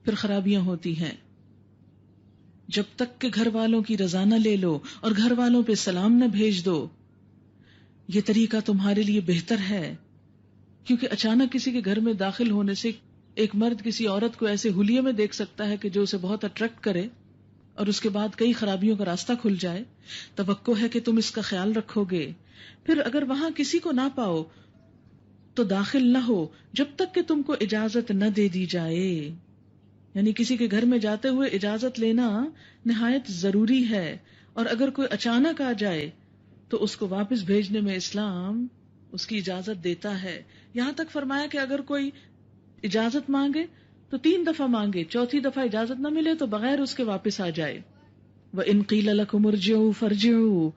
پھر خرابیاں ہوتی ہیں۔ جب تک کہ گھر والوں کی رضا نہ لے لو اور گھر والوں پہ سلام نہ بھیج دو، یہ طریقہ تمہارے لیے بہتر ہے، کیونکہ اچانک کسی کے گھر میں داخل ہونے سے ایک مرد کسی عورت کو ایسے حلیے میں دیکھ سکتا ہے کہ جو اسے بہت اٹریکٹ کرے اور اس کے بعد کئی خرابیوں کا راستہ کھل جائے۔ توقع ہے کہ تم اس کا خیال رکھو گے۔ پھر اگر وہاں کسی کو نہ پاؤ تو داخل نہ ہو جب تک کہ تم کو اجازت نہ دے دی جائے، یعنی کسی کے گھر میں جاتے ہوئے اجازت لینا نہایت ضروری ہے، اور اگر کوئی اچانک آ جائے تو اس کو واپس بھیجنے میں اسلام اس کی اجازت دیتا ہے۔ یہاں تک فرمایا کہ اگر کوئی اجازت مانگے تو 3 دفعہ مانگے، چوتھی دفعہ اجازت نہ ملے تو بغیر اس کے واپس آ جائے۔ وَإِن قِيلَ لَكُمُ ارْجِعُوا فَارْجِعُوا،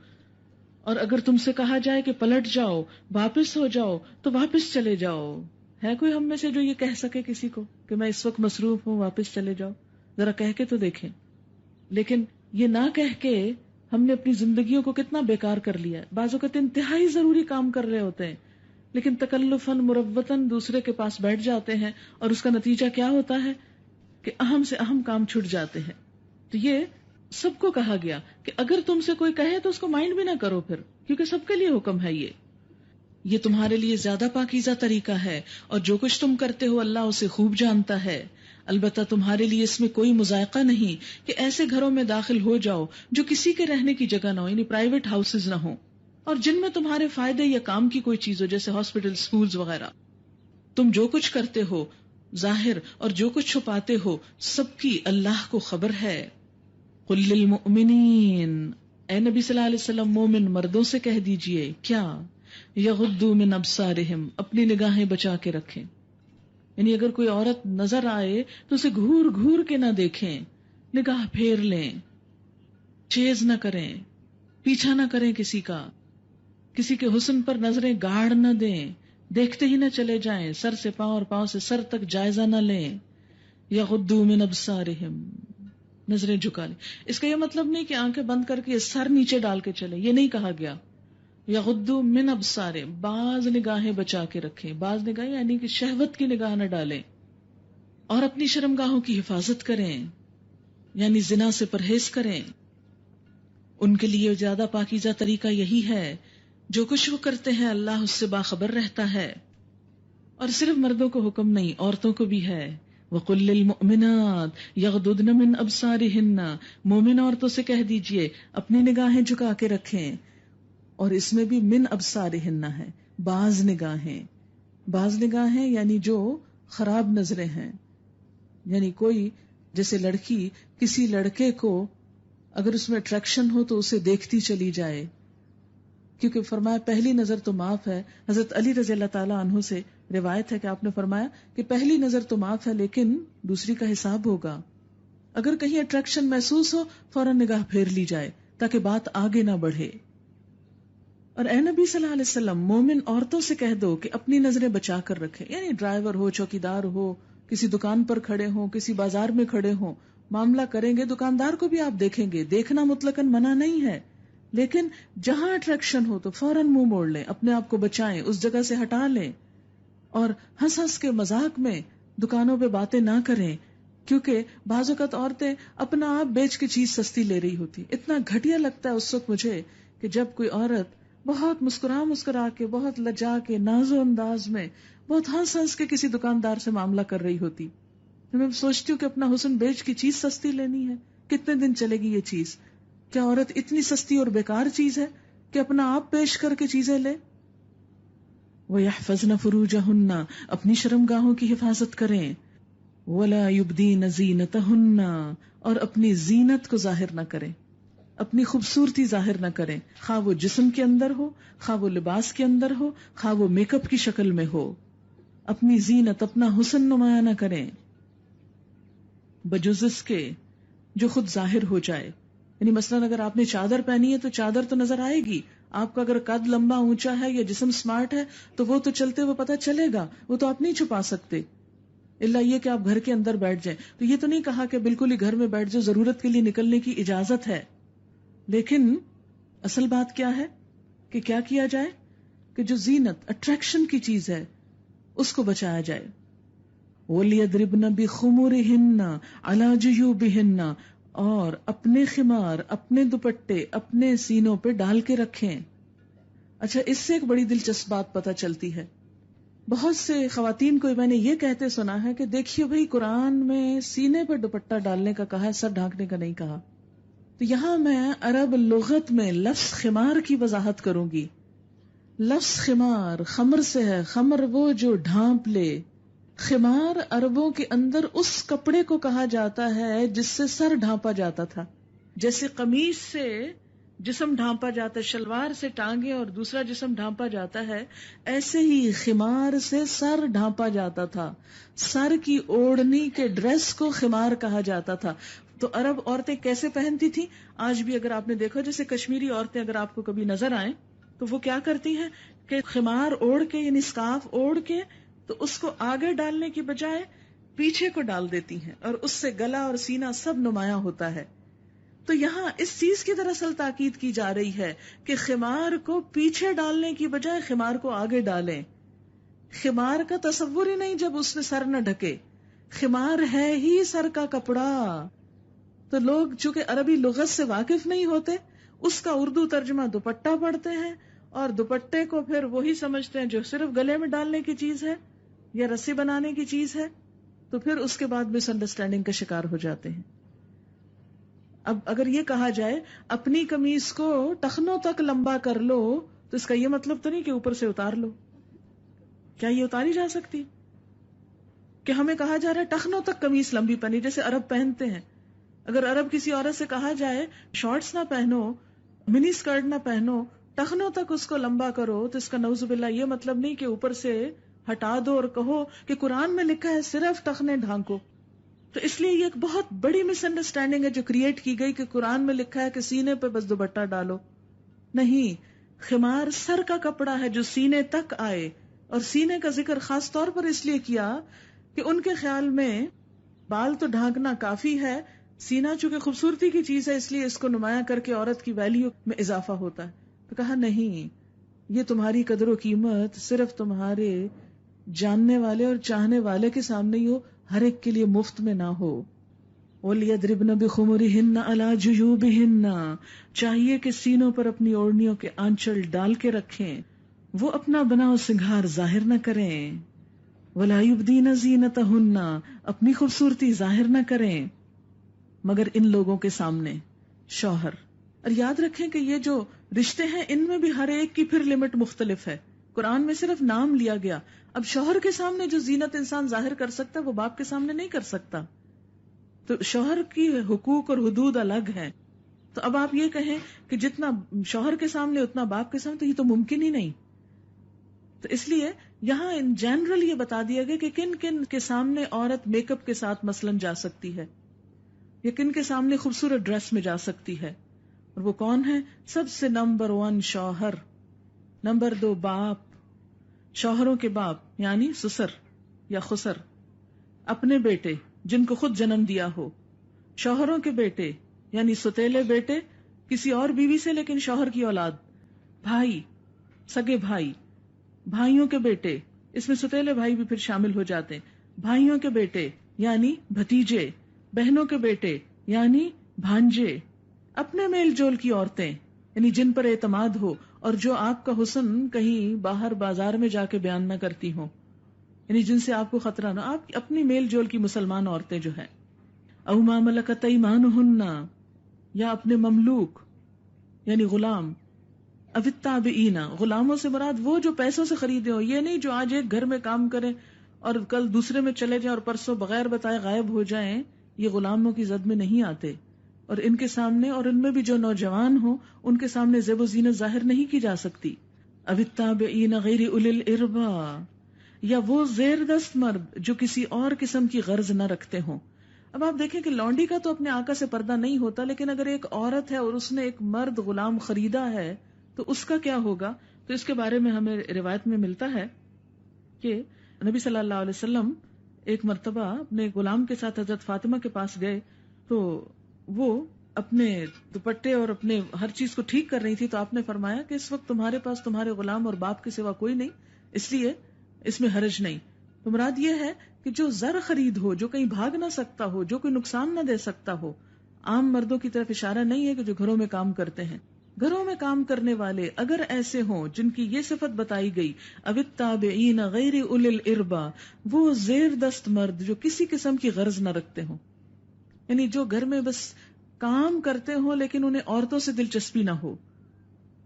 اور اگر تم سے کہا جائے کہ پلٹ جاؤ، واپس ہو جاؤ، تو واپس چلے جاؤ۔ ہے کوئی ہم میں سے جو یہ کہہ سکے کسی کو کہ میں اس وقت مصروف ہوں، واپس چلے جاؤ؟ ذرا کہہ کے تو دیکھیں۔ لیکن یہ نہ کہہ کے ہم نے اپنی زندگیوں کو کتنا بیکار کر لیا ہے۔ بعض اوقات انتہائی ضروری کام کر رہے ہوتے ہیں لیکن تکلفاً مروتاً دوسرے کے پاس بیٹھ جاتے ہیں، اور اس کا نتیجہ کیا ہوتا ہے کہ اہم سے اہم کام چھٹ جاتے ہیں۔ تو یہ سب کو کہا گیا کہ اگر تم سے کوئی کہے تو اس کو مائنڈ بھی نہ کرو پھر، کیونکہ سب کے لیے حکم ہے یہ تمہارے لیے زیادہ پاکیزہ طریقہ ہے، اور جو کچھ تم کرتے ہو اللہ اسے خوب جانتا ہے۔ البتہ تمہارے لیے اس میں کوئی مذائقہ نہیں کہ ایسے گھروں میں داخل ہو جاؤ جو کسی کے رہنے کی جگہ نہ ہو، یعنی پرائیویٹ ہاؤسز نہ ہوں، اور جن میں تمہارے فائدے یا کام کی کوئی چیز ہو، جیسے ہاسپٹل، سکولز وغیرہ۔ تم جو کچھ کرتے ہو ظاہر اور جو کچھ چھپاتے ہو سب کی اللہ کو خبر ہے۔ قل للمؤمنین، اے نبی صلی اللہ علیہ وسلم مومن مردوں سے کہہ دیجئے کیا، یغضوا من ابصارہم، اپنی نگاہیں بچا کے رکھیں، یعنی اگر کوئی عورت نظر آئے تو اسے گھور گھور کے نہ دیکھیں، نگاہ پھیر لیں، چیز نہ کریں، پیچھا نہ کریں کسی کا، کسی کے حسن پر نظریں گاڑ نہ دیں، دیکھتے ہی نہ چلے جائیں، سر سے پاؤں اور پاؤں سے سر تک جائزہ نہ لیں۔ یغضوا من ابصارہم، نظریں جھکا لیں۔ اس کا یہ مطلب نہیں کہ آنکھیں بند کر کے سر نیچے ڈال کے چلے، یہ نہیں کہا گیا۔ یغضوا من ابصارہم، بعض نگاہیں بچا کے رکھیں، بعض نگاہیں یعنی کہ شہوت کی نگاہ نہ ڈالیں، اور اپنی شرمگاہوں کی حفاظت کریں، یعنی زنا سے پرہیز کریں۔ ان کے لیے زیادہ پاکیزہ طریقہ یہی ہے، جو کچھ وہ کرتے ہیں اللہ اس سے باخبر رہتا ہے۔ اور صرف مردوں کو حکم نہیں، عورتوں کو بھی ہے۔ وَقُلْ لِلْمُؤْمِنَاتِ يَغْضُضْنَ مِنْ أَبْصَارِهِنَّ، مومن عورتوں سے کہہ دیجئے اپنی نگاہیں جھکا کے رکھیں، اور اس میں بھی من ابصارہن ہے، بعض نگاہیں یعنی جو خراب نظریں ہیں، یعنی کوئی جیسے لڑکی کسی لڑکے کو اگر اس میں اٹریکشن ہو تو اسے دیکھتی چلی جائے، کیونکہ فرمایا پہلی نظر تو معاف ہے۔ حضرت علی رضی اللہ تعالیٰ عنہ سے روایت ہے کہ آپ نے فرمایا کہ پہلی نظر تو معاف ہے لیکن دوسری کا حساب ہوگا۔ اگر کہیں اٹریکشن محسوس ہو فوراً نگاہ پھیر لی جائے تاکہ بات آگے نہ بڑھے۔ اور اے نبی صلی اللہ علیہ وسلم مومن عورتوں سے کہہ دو کہ اپنی نظریں بچا کر رکھیں، یعنی ڈرائیور ہو، چوکیدار ہو، کسی دکان پر کھڑے ہوں، کسی بازار میں کھڑے ہوں، معاملہ کریں گے دکاندار کو بھی آپ دیکھیں گے، دیکھنا مطلقاً منع نہیں ہے، لیکن جہاں اٹریکشن ہو تو فوراً منہ موڑ لیں، اپنے آپ کو بچائیں، اس جگہ سے ہٹا لیں، اور ہنس ہنس کے مذاق میں دکانوں پہ باتیں نہ کریں، کیونکہ بعض اوقات عورتیں اپنا آپ بیچ کے چیز سستی لے رہی ہوتی۔ اتنا گھٹیا لگتا ہے اس وقت مجھے کہ جب کوئی عورت بہت مسکرا کے، بہت لجا کے، ناز و انداز میں، بہت ہنس ہنس کے کسی دکاندار سے معاملہ کر رہی ہوتی، تو میں سوچتی ہوں کہ اپنا حسن بیچ کی چیز سستی لینی ہے، کتنے دن چلے گی یہ چیز؟ کیا عورت اتنی سستی اور بیکار چیز ہے کہ اپنا آپ پیش کر کے چیزیں لے؟ وَيَحْفَظْنَ فُرُوجَهُنَّ، اپنی شرمگاہوں کی حفاظت کریں، وَلَا يُبْدِينَ زِينَتَهُنَّ، اور اپنی زینت کو ظاہر نہ کریں، اپنی خوبصورتی ظاہر نہ کریں، خواہ وہ جسم کے اندر ہو، خواہ وہ لباس کے اندر ہو، خواہ وہ میک اپ کی شکل میں ہو، اپنی زینت، اپنا حسن نمایاں نہ کریں بجز اس کے جو خود ظاہر ہو جائے۔ یعنی مثلاً اگر آپ نے چادر پہنی ہے تو چادر تو نظر آئے گی، آپ کا اگر قد لمبا اونچا ہے یا جسم سمارٹ ہے تو وہ تو چلتے ہوئے پتہ چلے گا، وہ تو آپ نہیں چھپا سکتے، الا یہ کہ آپ گھر کے اندر بیٹھ جائیں۔ تو یہ تو نہیں کہا کہ بالکل ہی گھر میں بیٹھ جائے، ضرورت کے لیے نکلنے کی اجازت ہے، لیکن اصل بات کیا ہے کہ کیا کیا جائے کہ جو زینت اٹریکشن کی چیز ہے اس کو بچایا جائے۔ وَلْيَضْرِبْنَ بِخُمُرِهِنَّ عَلَى جُيُوبِهِنَّ، اور اپنے خمار، اپنے دوپٹے اپنے سینوں پہ ڈال کے رکھیں۔ اچھا، اس سے ایک بڑی دلچسپ بات پتہ چلتی ہے، بہت سے خواتین کو میں نے یہ کہتے سنا ہے کہ دیکھیے بھئی قرآن میں سینے پہ دوپٹہ ڈالنے کا کہا ہے، سر ڈھانکنے کا نہیں کہا۔ تو یہاں میں عرب لغت میں لفظ خمار کی وضاحت کروں گی۔ لفظ خمار خمر سے ہے، خمر وہ جو ڈھانپ لے۔ خمار عربوں کے اندر اس کپڑے کو کہا جاتا ہے جس سے سر ڈھانپا جاتا تھا، جیسے قمیص سے جسم ڈھانپا جاتا ہے، شلوار سے ٹانگیں اور دوسرا جسم ڈھانپا جاتا ہے، ایسے ہی خمار سے سر ڈھانپا جاتا تھا۔ سر کی اوڑھنی کے ڈریس کو خمار کہا جاتا تھا۔ تو عرب عورتیں کیسے پہنتی تھی؟ آج بھی اگر آپ نے دیکھا، جیسے کشمیری عورتیں اگر آپ کو کبھی نظر آئیں تو وہ کیا کرتی ہیں کہ خمار اوڑھ کے، یعنی اسکارف اوڑھ کے، تو اس کو آگے ڈالنے کی بجائے پیچھے کو ڈال دیتی ہیں، اور اس سے گلا اور سینہ سب نمایاں ہوتا ہے۔ تو یہاں اس چیز کی دراصل تاکید کی جا رہی ہے کہ خمار کو پیچھے ڈالنے کی بجائے خمار کو آگے ڈالیں۔ خمار کا تصور ہی نہیں جب اس میں سر نہ ڈھکے، خمار ہے ہی سر کا کپڑا۔ تو لوگ چونکہ عربی لغت سے واقف نہیں ہوتے، اس کا اردو ترجمہ دوپٹہ پڑھتے ہیں، اور دوپٹے کو پھر وہی سمجھتے ہیں جو صرف گلے میں ڈالنے کی چیز ہے یا رسی بنانے کی چیز ہے، تو پھر اس کے بعد مس انڈرسٹینڈنگ کا شکار ہو جاتے ہیں۔ اب اگر یہ کہا جائے اپنی قمیص کو ٹخنوں تک لمبا کر لو، تو اس کا یہ مطلب تو نہیں کہ اوپر سے اتار لو۔ کیا یہ اتاری جا سکتی؟ کہ ہمیں کہا جا رہا ہے ٹخنوں تک قمیص لمبی پہنی، جیسے عرب پہنتے ہیں۔ اگر عرب کسی عورت سے کہا جائے شارٹس نہ پہنو، منی اسکرٹ نہ پہنو، ٹخنوں تک اس کو لمبا کرو، تو اس کا نعوذ باللہ یہ مطلب نہیں کہ اوپر سے ہٹا دو اور کہو کہ قرآن میں لکھا ہے صرف ٹخنے ڈھانکو۔ تو اس لیے یہ ایک بہت بڑی مس انڈرسٹینڈنگ ہے جو کریٹ کی گئی کہ قرآن میں لکھا ہے کہ سینے پہ بس دوپٹہ ڈالو۔ نہیں، خمار سر کا کپڑا ہے جو سینے تک آئے، اور سینے کا ذکر خاص طور پر اس لیے کیا کہ ان کے خیال میں بال تو ڈھانکنا کافی ہے، سینہ چونکہ خوبصورتی کی چیز ہے اس لیے اس کو نمایاں کر کے عورت کی ویلیو میں اضافہ ہوتا ہے۔ تو کہا نہیں، یہ تمہاری قدر و قیمت صرف تمہارے جاننے والے اور چاہنے والے کے سامنے ہی ہو، ہر ایک کے لیے مفت میں نہ ہو۔ وَلْيَضْرِبْنَ بِخُمُرِهِنَّ عَلَى جُيُوبِهِنَّ، چاہیے کہ سینوں پر اپنی اوڑھنیوں کے آنچل ڈال کے رکھیں، وہ اپنا بناؤ سنگھار ظاہر نہ کریں۔ وَلَا يُبْدِينَ زِينَتَهُنَّ، اپنی خوبصورتی ظاہر نہ کریں مگر ان لوگوں کے سامنے، شوہر۔ اور یاد رکھیں کہ یہ جو رشتے ہیں ان میں بھی ہر ایک کی پھر لمٹ مختلف ہے۔ قرآن میں صرف نام لیا گیا، اب شوہر کے سامنے جو زینت انسان ظاہر کر سکتا ہے وہ باپ کے سامنے نہیں کر سکتا، تو شوہر کی حقوق اور حدود الگ ہیں۔ تو اب آپ یہ کہیں کہ جتنا شوہر کے سامنے اتنا باپ کے سامنے، تو یہ تو ممکن ہی نہیں۔ تو اس لیے یہاں ان جنرل یہ بتا دیا گیا کہ کن کن کے سامنے عورت میک اپ کے ساتھ مثلاً جا سکتی ہے، یا کن کے سامنے خوبصورت ڈریس میں جا سکتی ہے، اور وہ کون ہے؟ سب سے نمبر 1 شوہر، نمبر 2 باپ، شوہروں کے باپ یعنی سسر یا خسر، اپنے بیٹے جن کو خود جنم دیا ہو، شوہروں کے بیٹے یعنی ستیلے بیٹے کسی اور بیوی سے لیکن شوہر کی اولاد، بھائی، سگے بھائی، بھائیوں کے بیٹے، اس میں ستیلے بھائی بھی پھر شامل ہو جاتے ہیں، بھائیوں کے بیٹے یعنی بھتیجے، بہنوں کے بیٹے یعنی بھانجے، اپنے میل جول کی عورتیں یعنی جن پر اعتماد ہو اور جو آپ کا حسن کہیں باہر بازار میں جا کے بیان نہ کرتی ہوں، یعنی جن سے آپ کو خطرہ نہ، آپ اپنی میل جول کی مسلمان عورتیں جو ہیں، او ما ملکت ایمانہن، یا اپنے مملوک یعنی غلام، او التابعین، غلاموں سے مراد وہ جو پیسوں سے خریدے ہو، یہ نہیں جو آج ایک گھر میں کام کریں اور کل دوسرے میں چلے جائیں اور پرسوں بغیر بتائے غائب ہو جائیں، یہ غلاموں کی زد میں نہیں آتے، اور ان کے سامنے اور ان میں بھی جو نوجوان ہوں ان کے سامنے زیب و زینت ظاہر نہیں کی جا سکتی۔ او التابعین غیر اولی الاربا، یا وہ زیر دست مرد جو کسی اور قسم کی غرض نہ رکھتے ہوں۔ اب آپ دیکھیں کہ لونڈی کا تو اپنے آقا سے پردہ نہیں ہوتا، لیکن اگر ایک عورت ہے اور اس نے ایک مرد غلام خریدا ہے تو اس کا کیا ہوگا؟ تو اس کے بارے میں ہمیں روایت میں ملتا ہے کہ نبی صلی اللہ علیہ وسلم ایک مرتبہ اپنے غلام کے ساتھ حضرت فاطمہ کے پاس گئے، تو وہ اپنے دوپٹے اور اپنے ہر چیز کو ٹھیک کر رہی تھی، تو آپ نے فرمایا کہ اس وقت تمہارے پاس تمہارے غلام اور باپ کے سوا کوئی نہیں، اس لیے اس میں حرج نہیں۔ تو مراد یہ ہے کہ جو زر خرید ہو، جو کہیں بھاگ نہ سکتا ہو، جو کوئی نقصان نہ دے سکتا ہو، عام مردوں کی طرف اشارہ نہیں ہے کہ جو گھروں میں کام کرتے ہیں، گھروں میں کام کرنے والے اگر ایسے ہوں جن کی یہ صفت بتائی گئی، او التابعین غیر اولی الاربا، وہ زیر دست مرد جو کسی قسم کی غرض نہ رکھتے ہوں، یعنی جو گھر میں بس کام کرتے ہوں لیکن انہیں عورتوں سے دلچسپی نہ ہو،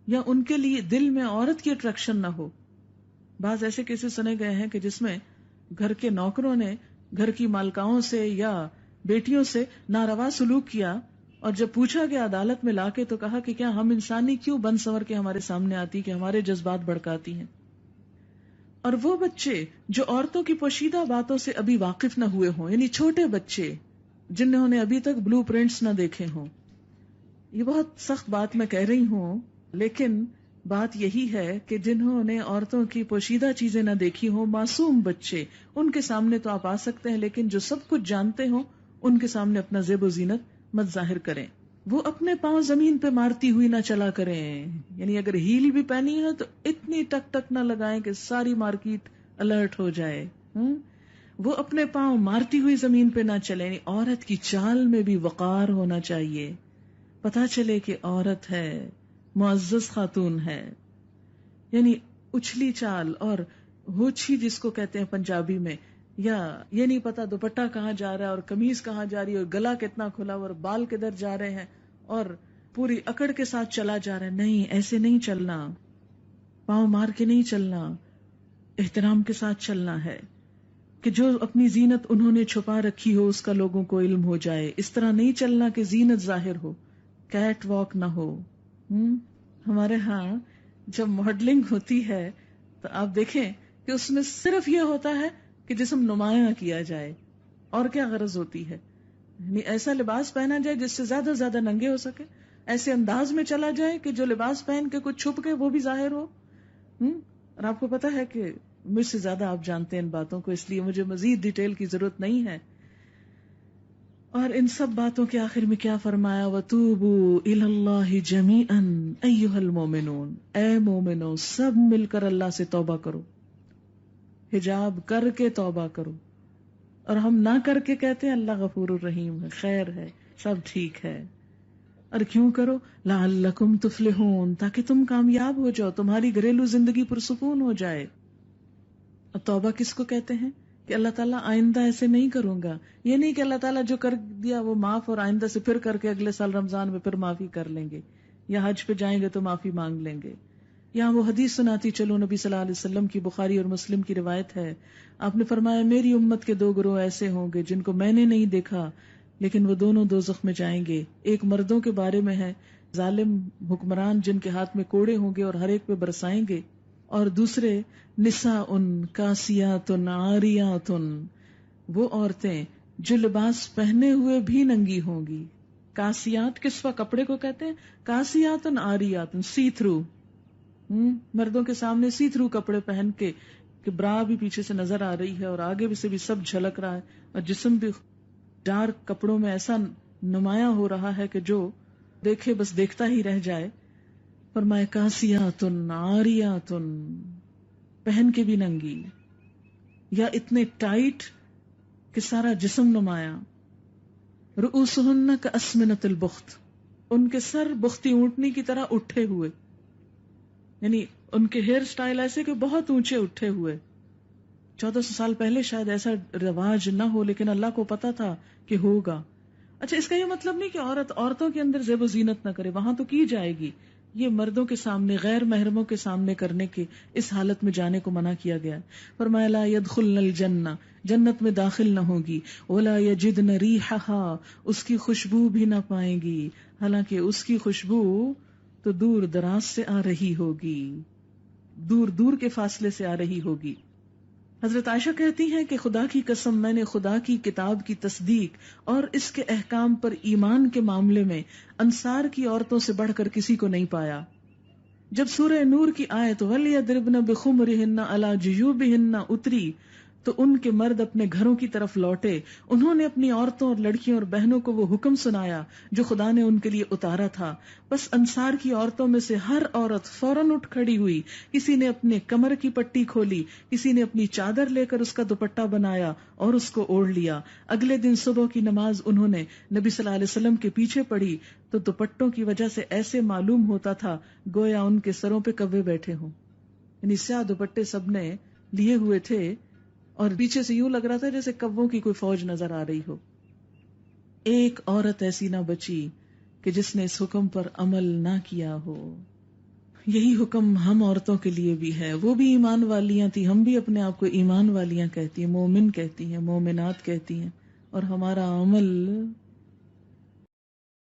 یا ان کے لیے دل میں عورت کی اٹریکشن نہ ہو۔ بعض ایسے کیسز سنے گئے ہیں کہ جس میں گھر کے نوکروں نے گھر کی مالکاؤں سے یا بیٹیوں سے ناروا سلوک کیا، اور جب پوچھا گیا عدالت میں لا کے تو کہا کہ کیا ہم انسانی کیوں بن سنور کے ہمارے سامنے آتی کہ ہمارے جذبات بھڑکاتی ہیں۔ اور وہ بچے جو عورتوں کی پوشیدہ باتوں سے ابھی واقف نہ ہوئے ہوں، یعنی چھوٹے بچے جنہوں نے ابھی تک بلو پرنٹس نہ دیکھے ہوں، یہ بہت سخت بات میں کہہ رہی ہوں، لیکن بات یہی ہے کہ جنہوں نے عورتوں کی پوشیدہ چیزیں نہ دیکھی ہوں، معصوم بچے، ان کے سامنے تو آپ آ سکتے ہیں، لیکن جو سب کچھ جانتے ہوں ان کے سامنے اپنا زیب و زینت مت ظاہر کریں۔ وہ اپنے پاؤں زمین پہ مارتی ہوئی نہ چلا کریں، یعنی اگر ہیل بھی پہنی ہے تو اتنی ٹک ٹک نہ لگائیں کہ ساری مارکیٹ الرٹ ہو جائے۔ وہ اپنے پاؤں مارتی ہوئی زمین پہ نہ چلے. یعنی عورت کی چال میں بھی وقار ہونا چاہیے، پتا چلے کہ عورت ہے، معزز خاتون ہے. یعنی اچھلی چال اور ہوچھی جس کو کہتے ہیں پنجابی میں، یا یہ نہیں پتا دوپٹہ کہاں جا رہا ہے اور قمیض کہاں جا رہی ہے اور گلا کتنا کھلا ہوا اور بال کدھر جا رہے ہیں اور پوری اکڑ کے ساتھ چلا جا رہا ہے. نہیں، ایسے نہیں چلنا، پاؤں مار کے نہیں چلنا، احترام کے ساتھ چلنا ہے کہ جو اپنی زینت انہوں نے چھپا رکھی ہو اس کا لوگوں کو علم ہو جائے. اس طرح نہیں چلنا کہ زینت ظاہر ہو، کیٹ واک نہ ہو. ہمارے ہاں جب ماڈلنگ ہوتی ہے تو آپ دیکھیں کہ اس میں صرف یہ ہوتا ہے کہ جسم نمایاں کیا جائے، اور کیا غرض ہوتی ہے؟ یعنی ایسا لباس پہنا جائے جس سے زیادہ زیادہ ننگے ہو سکے، ایسے انداز میں چلا جائے کہ جو لباس پہن کے کچھ چھپ کے وہ بھی ظاہر ہو. اور آپ کو پتا ہے کہ مجھ سے زیادہ آپ جانتے ہیں ان باتوں کو، اس لیے مجھے مزید ڈیٹیل کی ضرورت نہیں ہے. اور ان سب باتوں کے آخر میں کیا فرمایا؟ وَتُوبُوا إِلَى اللَّهِ جَمِيعًا أَيُّهَا الْمُؤْمِنُونَ، اے مومنو سب مل کر اللہ سے توبہ کرو، حجاب کر کے توبہ کرو. اور ہم نہ کر کے کہتے ہیں اللہ غفور الرحیم ہے، خیر ہے، سب ٹھیک ہے. اور کیوں کرو؟ لعلکم تفلحون، تاکہ تم کامیاب ہو جاؤ، تمہاری گھریلو زندگی پرسکون ہو جائے. اور توبہ کس کو کہتے ہیں؟ کہ اللہ تعالیٰ آئندہ ایسے نہیں کروں گا. یہ نہیں کہ اللہ تعالیٰ جو کر دیا وہ معاف اور آئندہ سے پھر کر کے اگلے سال رمضان میں پھر معافی کر لیں گے، یا حج پہ جائیں گے تو معافی مانگ لیں گے. یہاں وہ حدیث سناتی چلو، نبی صلی اللہ علیہ وسلم کی بخاری اور مسلم کی روایت ہے. آپ نے فرمایا میری امت کے دو گروہ ایسے ہوں گے جن کو میں نے نہیں دیکھا لیکن وہ دونوں دوزخ میں جائیں گے. ایک مردوں کے بارے میں ہے، ظالم حکمران جن کے ہاتھ میں کوڑے ہوں گے اور ہر ایک پہ برسائیں گے. اور دوسرے نساء کاسیات عاریات، وہ عورتیں جو لباس پہنے ہوئے بھی ننگی ہوں گی. کاسیات کسوہ کپڑے کو کہتے ہیں، کاسیات عاریات سی تھرو. مردوں کے سامنے سی تھرو کپڑے پہن کے کہ برا بھی پیچھے سے نظر آ رہی ہے اور آگے سے بھی سب جھلک رہا ہے اور جسم بھی ڈارک کپڑوں میں ایسا نمایاں ہو رہا ہے کہ جو دیکھے بس دیکھتا ہی رہ جائے. فرمائے کاسیات عاریات، پہن کے بھی ننگی، یا اتنے ٹائٹ کہ سارا جسم نمایاں. رؤوسہن کاسمنۃ البخت، ان کے سر بختی اونٹنی کی طرح اٹھے ہوئے، یعنی ان کے ہیئر سٹائل ایسے کہ بہت اونچے اٹھے ہوئے. 1400 سال پہلے شاید ایسا رواج نہ ہو لیکن اللہ کو پتا تھا کہ ہوگا. اچھا، اس کا یہ مطلب نہیں کہ عورتوں کے اندر زیب و زینت نہ کرے، وہاں تو کی جائے گی. یہ مردوں کے سامنے، غیر محرموں کے سامنے کرنے کے اس حالت میں جانے کو منع کیا گیا. فرمایا لا يدخلن الجنہ، جنت میں داخل نہ ہوگی. ولا یجدن ریحھا، اس کی خوشبو بھی نہ پائیں گی، حالانکہ اس کی خوشبو تو دور دراز سے آ رہی ہوگی، دور دور کے فاصلے سے آ رہی ہوگی. حضرت عائشہ کہتی ہیں کہ خدا کی قسم میں نے خدا کی کتاب کی تصدیق اور اس کے احکام پر ایمان کے معاملے میں انصار کی عورتوں سے بڑھ کر کسی کو نہیں پایا. جب سورہ نور کی آیت وَلْيَضْرِبْنَ بِخُمُرِهِنَّ عَلَى جُيُوبِهِنَّ اتری تو ان کے مرد اپنے گھروں کی طرف لوٹے. انہوں نے اپنی عورتوں اور لڑکیوں اور بہنوں کو وہ حکم سنایا جو خدا نے ان کے لیے اتارا تھا. بس انصار کی عورتوں میں سے ہر عورت فوراً اٹھ کھڑی ہوئی. کسی نے اپنے کمر کی پٹی کھولی، کسی نے اپنی چادر لے کر اس کا دوپٹہ بنایا اور اس کو اوڑھ لیا. اگلے دن صبح کی نماز انہوں نے نبی صلی اللہ علیہ وسلم کے پیچھے پڑھی تو دوپٹوں کی وجہ سے ایسے معلوم ہوتا تھا گویا ان کے سروں پہ کوے بیٹھے ہوں. یعنی سیاہ دوپٹے سب نے لیے ہوئے تھے اور پیچھے سے یوں لگ رہا تھا جیسے کووں کی کوئی فوج نظر آ رہی ہو. ایک عورت ایسی نہ بچی کہ جس نے اس حکم پر عمل نہ کیا ہو. یہی حکم ہم عورتوں کے لیے بھی ہے. وہ بھی ایمان والیاں تھی، ہم بھی اپنے آپ کو ایمان والیاں کہتی ہیں، مومن کہتی ہیں، مومنات کہتی ہیں، اور ہمارا عمل